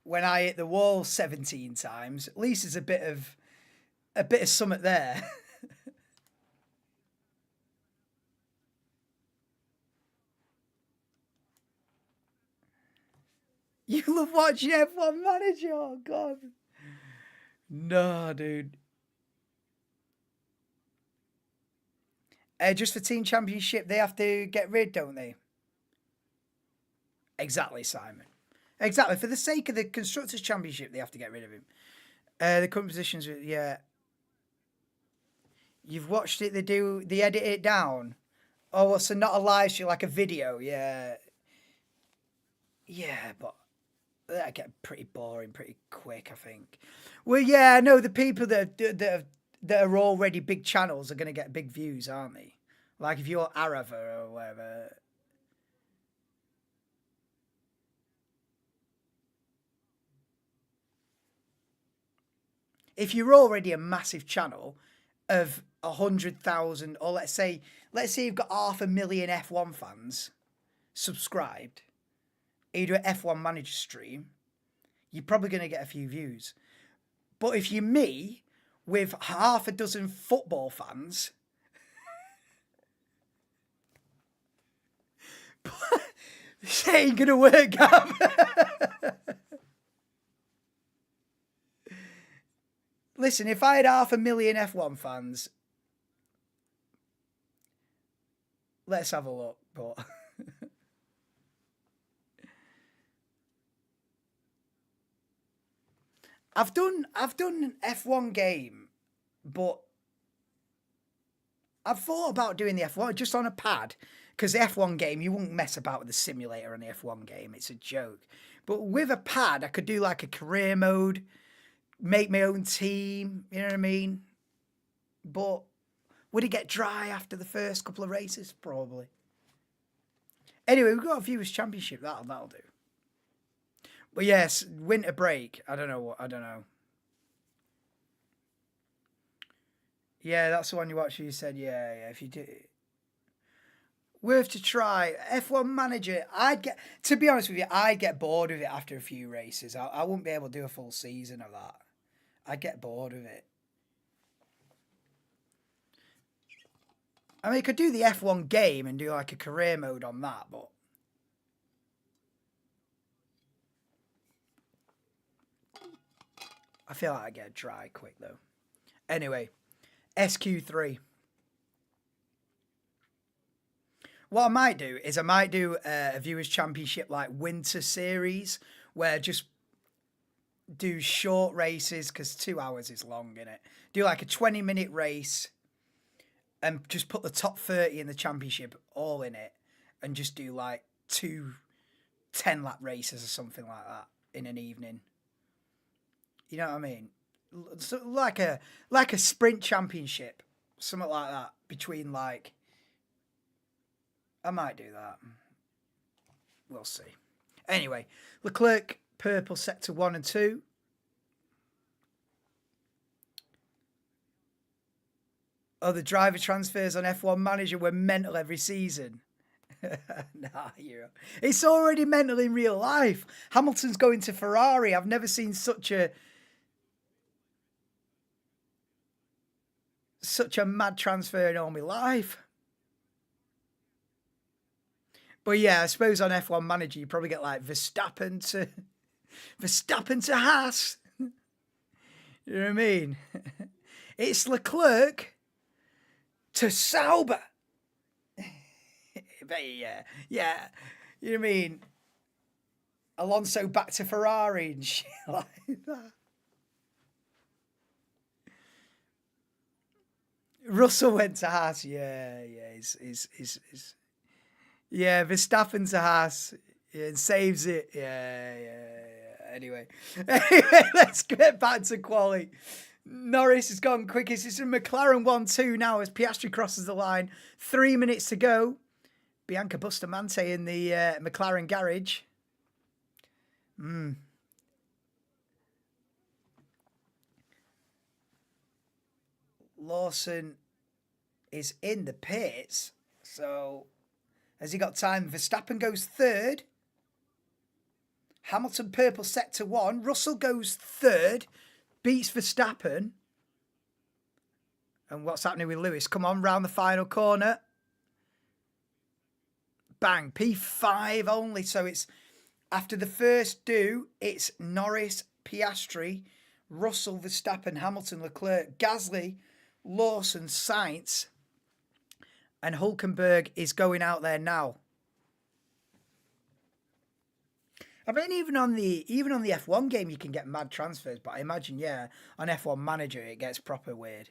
When I hit the wall 17 times, at least there's a bit of something there. You love watching F1 Manager? Oh, God. No, dude. Just for Team Championship, they have to get rid, don't they? Exactly, Simon. Exactly. For the sake of the Constructors' Championship, they have to get rid of him. The current positions, yeah. You've watched it, they edit it down. Oh, well, so not a live show, like a video, yeah. Yeah, but that get pretty boring pretty quick, I think. Well, yeah, no, the people that are already big channels are going to get big views, aren't they? Like if you're Arava or whatever. If you're already a massive channel of 100,000, or let's say you've got 500,000 F1 fans subscribed, you do an F1 Manager stream, you're probably going to get a few views. But if you're me, with 6 football fans, this ain't going to work, Gav. Listen, if I had 500,000 F1 fans let's have a look. But I've done an F1 game, but I've thought about doing the F1 just on a pad, because the F1 game, you wouldn't mess about with the simulator on the F1 game. It's a joke. But with a pad, I could do like a career mode, make my own team. You know what I mean? But would it get dry after the first couple of races? Probably. Anyway, we've got a Viewers' Championship. That'll do. But yes, winter break. I don't know. Yeah, that's the one you watched. You said, yeah. If you do, worth to try. F1 Manager. To be honest with you, I'd get bored of it after a few races. I wouldn't be able to do a full season of that. I'd get bored of it. I mean, you could do the F1 game and do like a career mode on that, but I feel like I get dry quick though. Anyway, SQ3. What I might do is a Viewers' Championship like winter series where just do short races, because 2 hours is long, innit? Do like a 20-minute race and just put the top 30 in the championship all in it and just do like 2 10-lap races or something like that in an evening. You know what I mean? So like a sprint championship, something like that, between like... I might do that. We'll see. Anyway, Leclerc, purple sector 1 and 2. Oh, the driver transfers on F1 Manager were mental every season. Nah, it's already mental in real life. Hamilton's going to Ferrari. I've never seen such a mad transfer in all my life. But yeah, I suppose on F1 Manager you probably get like Verstappen to Haas. You know what I mean? It's Leclerc to Sauber. Yeah. You know what I mean? Alonso back to Ferrari and shit like that. Russell went to Haas. Yeah. Yeah, Verstappen to Haas. Yeah, and saves it. Yeah. Anyway, let's get back to quali. Norris has gone quickest. It's a McLaren 1-2 now as Piastri crosses the line. 3 minutes to go. Bianca Bustamante in the McLaren garage. Lawson is in the pits. So, has he got time? Verstappen goes third. Hamilton purple sector 1. Russell goes third. Beats Verstappen. And what's happening with Lewis? Come on, round the final corner. Bang. P5 only. So it's after the first do, it's Norris, Piastri, Russell, Verstappen, Hamilton, Leclerc, Gasly, Lawson, Sainz, and Hulkenberg is going out there now. I mean, even on the F1 game, you can get mad transfers, but I imagine, yeah, on F1 Manager, it gets proper weird.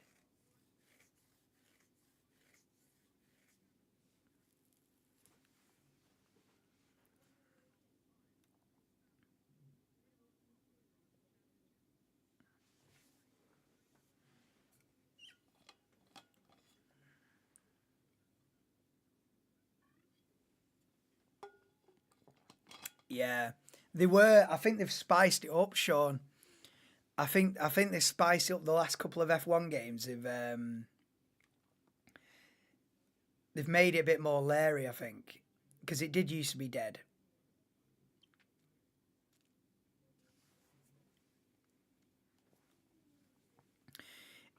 Yeah, they were. I think they've spiced it up, Sean. I think they've spiced it up the last couple of F1 games. They've made it a bit more leery, I think, because it did used to be dead.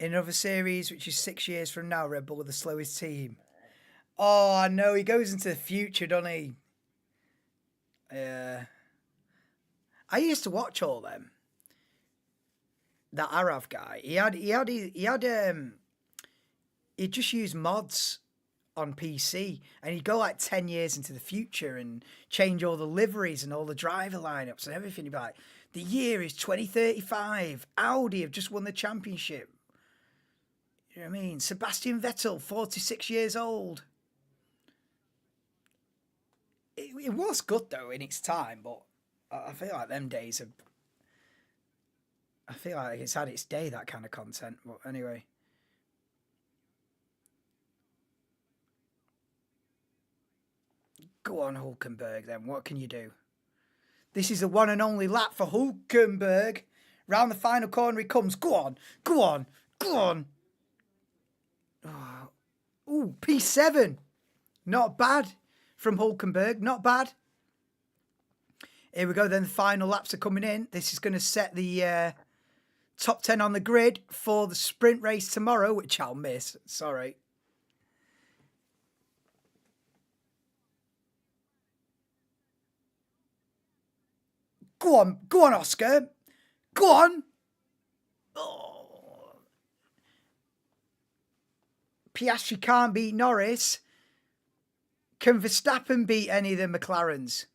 In another series, which is 6 years from now, Red Bull are the slowest team. Oh, I know. He goes into the future, doesn't he? Yeah. I used to watch all them. That Arav guy, he just used mods on PC, and you go like 10 years into the future and change all the liveries and all the driver lineups and everything. You'd be like, the year is 2035. Audi have just won the championship. You know what I mean? Sebastian Vettel, 46 years old. It was good though in its time, but I feel like them days are. I feel like it's had its day, that kind of content. But anyway. Go on, Hulkenberg, then. What can you do? This is the one and only lap for Hulkenberg. Round the final corner he comes. Go on. Go on. Go on. Oh. Ooh, P7. Not bad from Hulkenberg. Not bad. Here we go then. The final laps are coming in. This is going to set the top 10 on the grid for the sprint race tomorrow, which I'll miss. Sorry. Go on, Oscar. Go on. Oh. Piastri can't beat Norris. Can Verstappen beat any of the McLarens?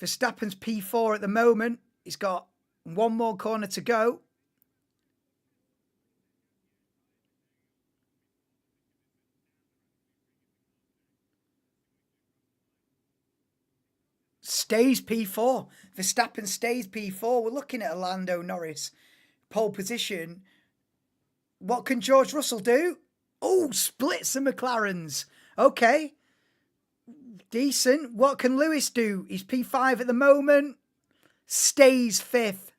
Verstappen's P4 at the moment. He's got one more corner to go. Stays P4. Verstappen stays P4. We're looking at Lando Norris. Pole position. What can George Russell do? Oh, splits the McLarens. Okay. Decent. What can Lewis do? He's P5 at the moment. Stays 5th.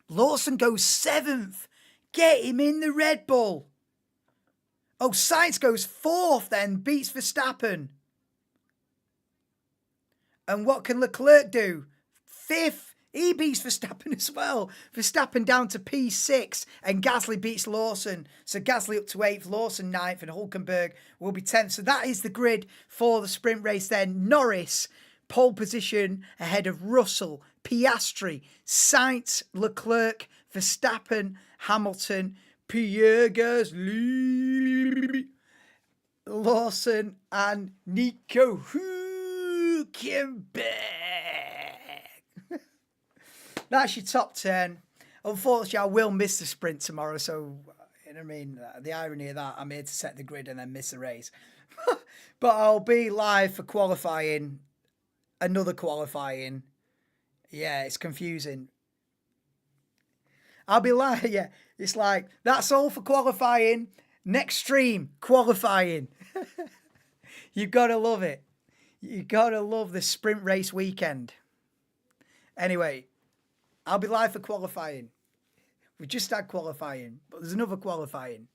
Lawson goes 7th. Get him in the Red Bull. Oh, Sainz goes 4th then. Beats Verstappen. And what can Leclerc do? 5th. He beats Verstappen as well. Verstappen down to P6 and Gasly beats Lawson. So Gasly up to 8th, Lawson 9th and Hulkenberg will be 10th. So that is the grid for the sprint race then. Norris, pole position ahead of Russell, Piastri, Sainz, Leclerc, Verstappen, Hamilton, Pierre Gasly, Lawson and Nico Hülkenberg. That's your top 10. Unfortunately, I will miss the sprint tomorrow. So, you know what I mean? The irony of that, I'm here to set the grid and then miss the race. But I'll be live for qualifying. Another qualifying. Yeah, it's confusing. I'll be live. Yeah, it's like, that's all for qualifying. Next stream, qualifying. You've got to love it. You've got to love the sprint race weekend. Anyway, I'll be live for qualifying. We just had qualifying, but there's another qualifying.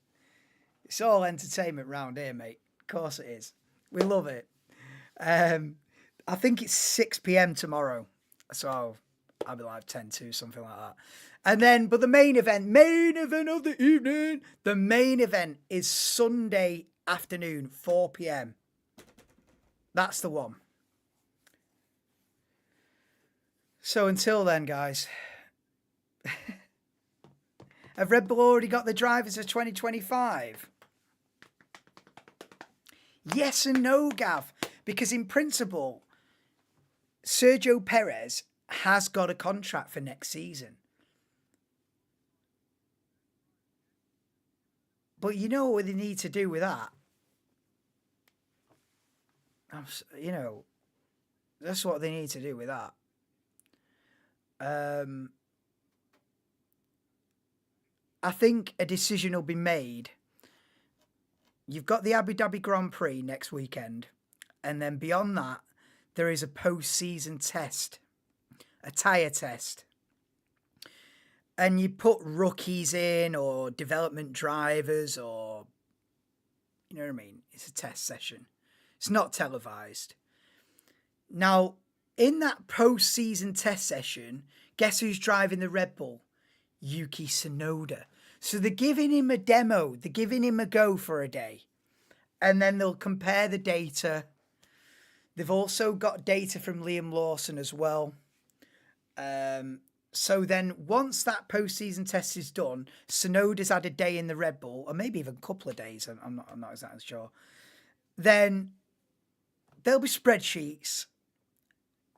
It's all entertainment round here, mate. Of course it is. We love it. I think it's 6 p.m. tomorrow. So I'll be live 10 to, something like that. And then, but the main event of the evening, the main event is Sunday afternoon, 4 p.m. That's the one. So until then, guys, have Red Bull already got the drivers of 2025? Yes and no, Gav. Because in principle, Sergio Perez has got a contract for next season. But you know what they need to do with that? You know, that's what they need to do with that. I think a decision will be made. You've got the Abu Dhabi Grand Prix next weekend. And then beyond that, there is a post-season test. A tyre test. And you put rookies in or development drivers or... You know what I mean? It's a test session. It's not televised. Now, in that post-season test session, guess who's driving the Red Bull? Yuki Tsunoda. So they're giving him a demo. They're giving him a go for a day. And then they'll compare the data. They've also got data from Liam Lawson as well. So then once that postseason test is done, Tsunoda's had a day in the Red Bull, or maybe even a couple of days, I'm not exactly sure. Then there'll be spreadsheets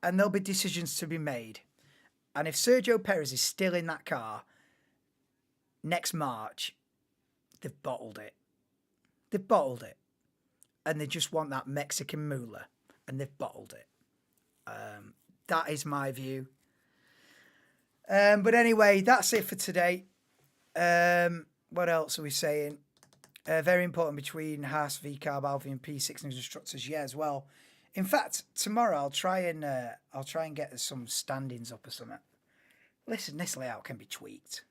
and there'll be decisions to be made. And if Sergio Perez is still in that car next March, they've bottled it. They've bottled it. And they just want that Mexican moolah. And they've bottled it. That is my view. But anyway, that's it for today. What else are we saying? Very important between Haas, VCarb, Alvin, and P6 News Instructors. Yeah, as well. In fact, tomorrow I'll try and get some standings up or something. Listen, this layout can be tweaked.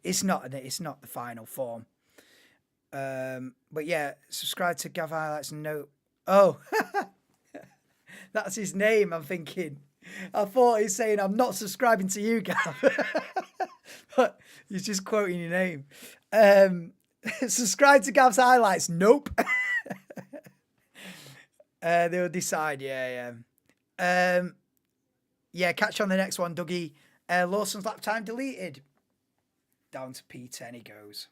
It's not the final form. But yeah, subscribe to Gav Highlights and note. Oh, that's his name. I'm thinking. I thought he's saying I'm not subscribing to you, Gav. But he's just quoting your name. Subscribe to Gav's Highlights. Nope. They'll decide. Yeah. Yeah, catch you on the next one, Dougie. Lawson's lap time deleted. Down to P10 he goes.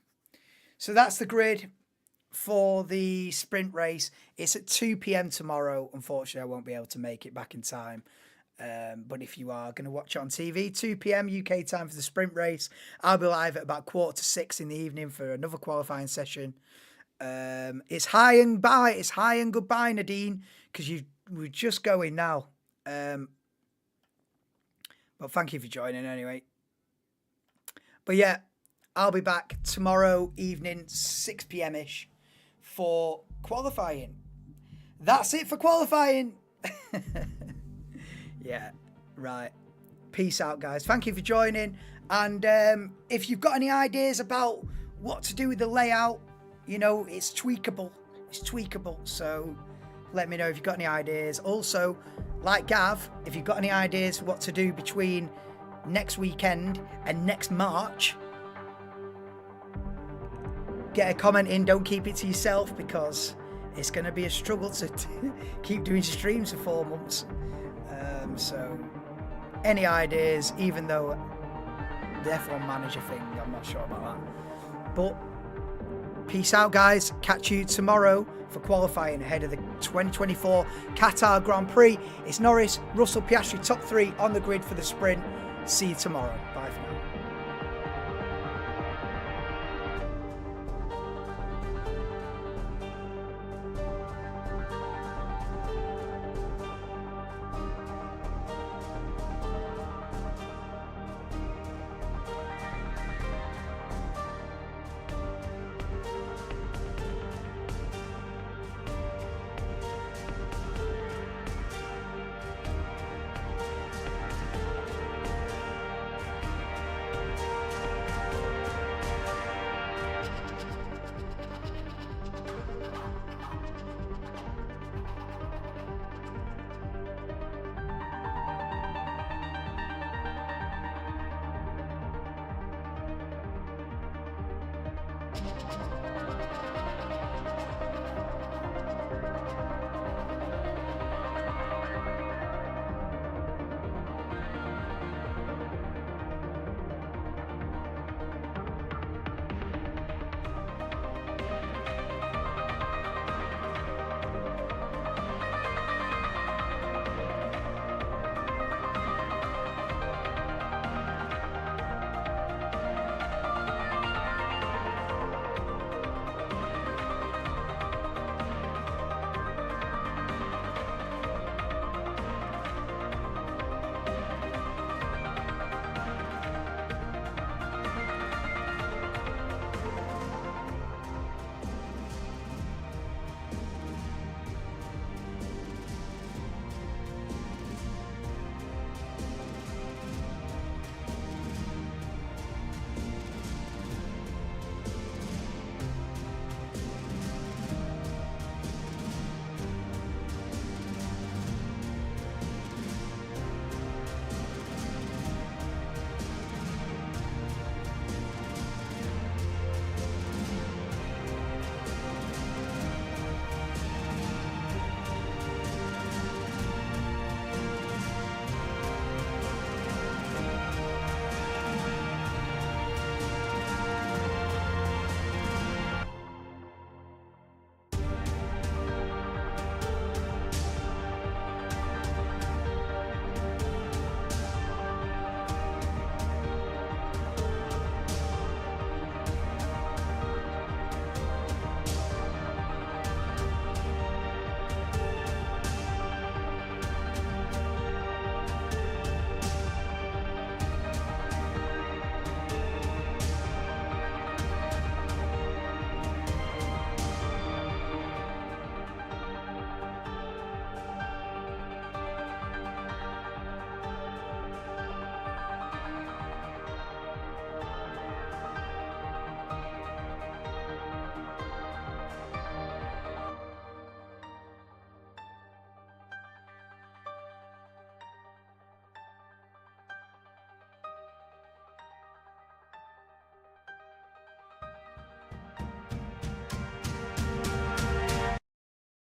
So that's the grid for the sprint race. It's at 2 p.m. tomorrow. Unfortunately, I won't be able to make it back in time. But if you are going to watch it on TV, 2 p.m. UK time for the sprint race. I'll be live at about 5:45 in the evening for another qualifying session. It's hi and bye. It's hi and goodbye, Nadine, because we're just going now. But thank you for joining anyway. But yeah, I'll be back tomorrow evening, 6 p.m.-ish for qualifying. That's it for qualifying. Yeah, right. Peace out, guys. Thank you for joining. And if you've got any ideas about what to do with the layout, you know, it's tweakable. It's tweakable. So let me know if you've got any ideas. Also, like Gav, if you've got any ideas for what to do between next weekend and next March, get a comment in. Don't keep it to yourself, because it's going to be a struggle to keep doing streams for 4 months. So any ideas, even though the F1 manager thing, I'm not sure about that. But peace out, guys. Catch you tomorrow for qualifying ahead of the 2024 Qatar Grand Prix. It's Norris, Russell, Piastri, top 3 on the grid for the sprint. See you tomorrow. Bye for now.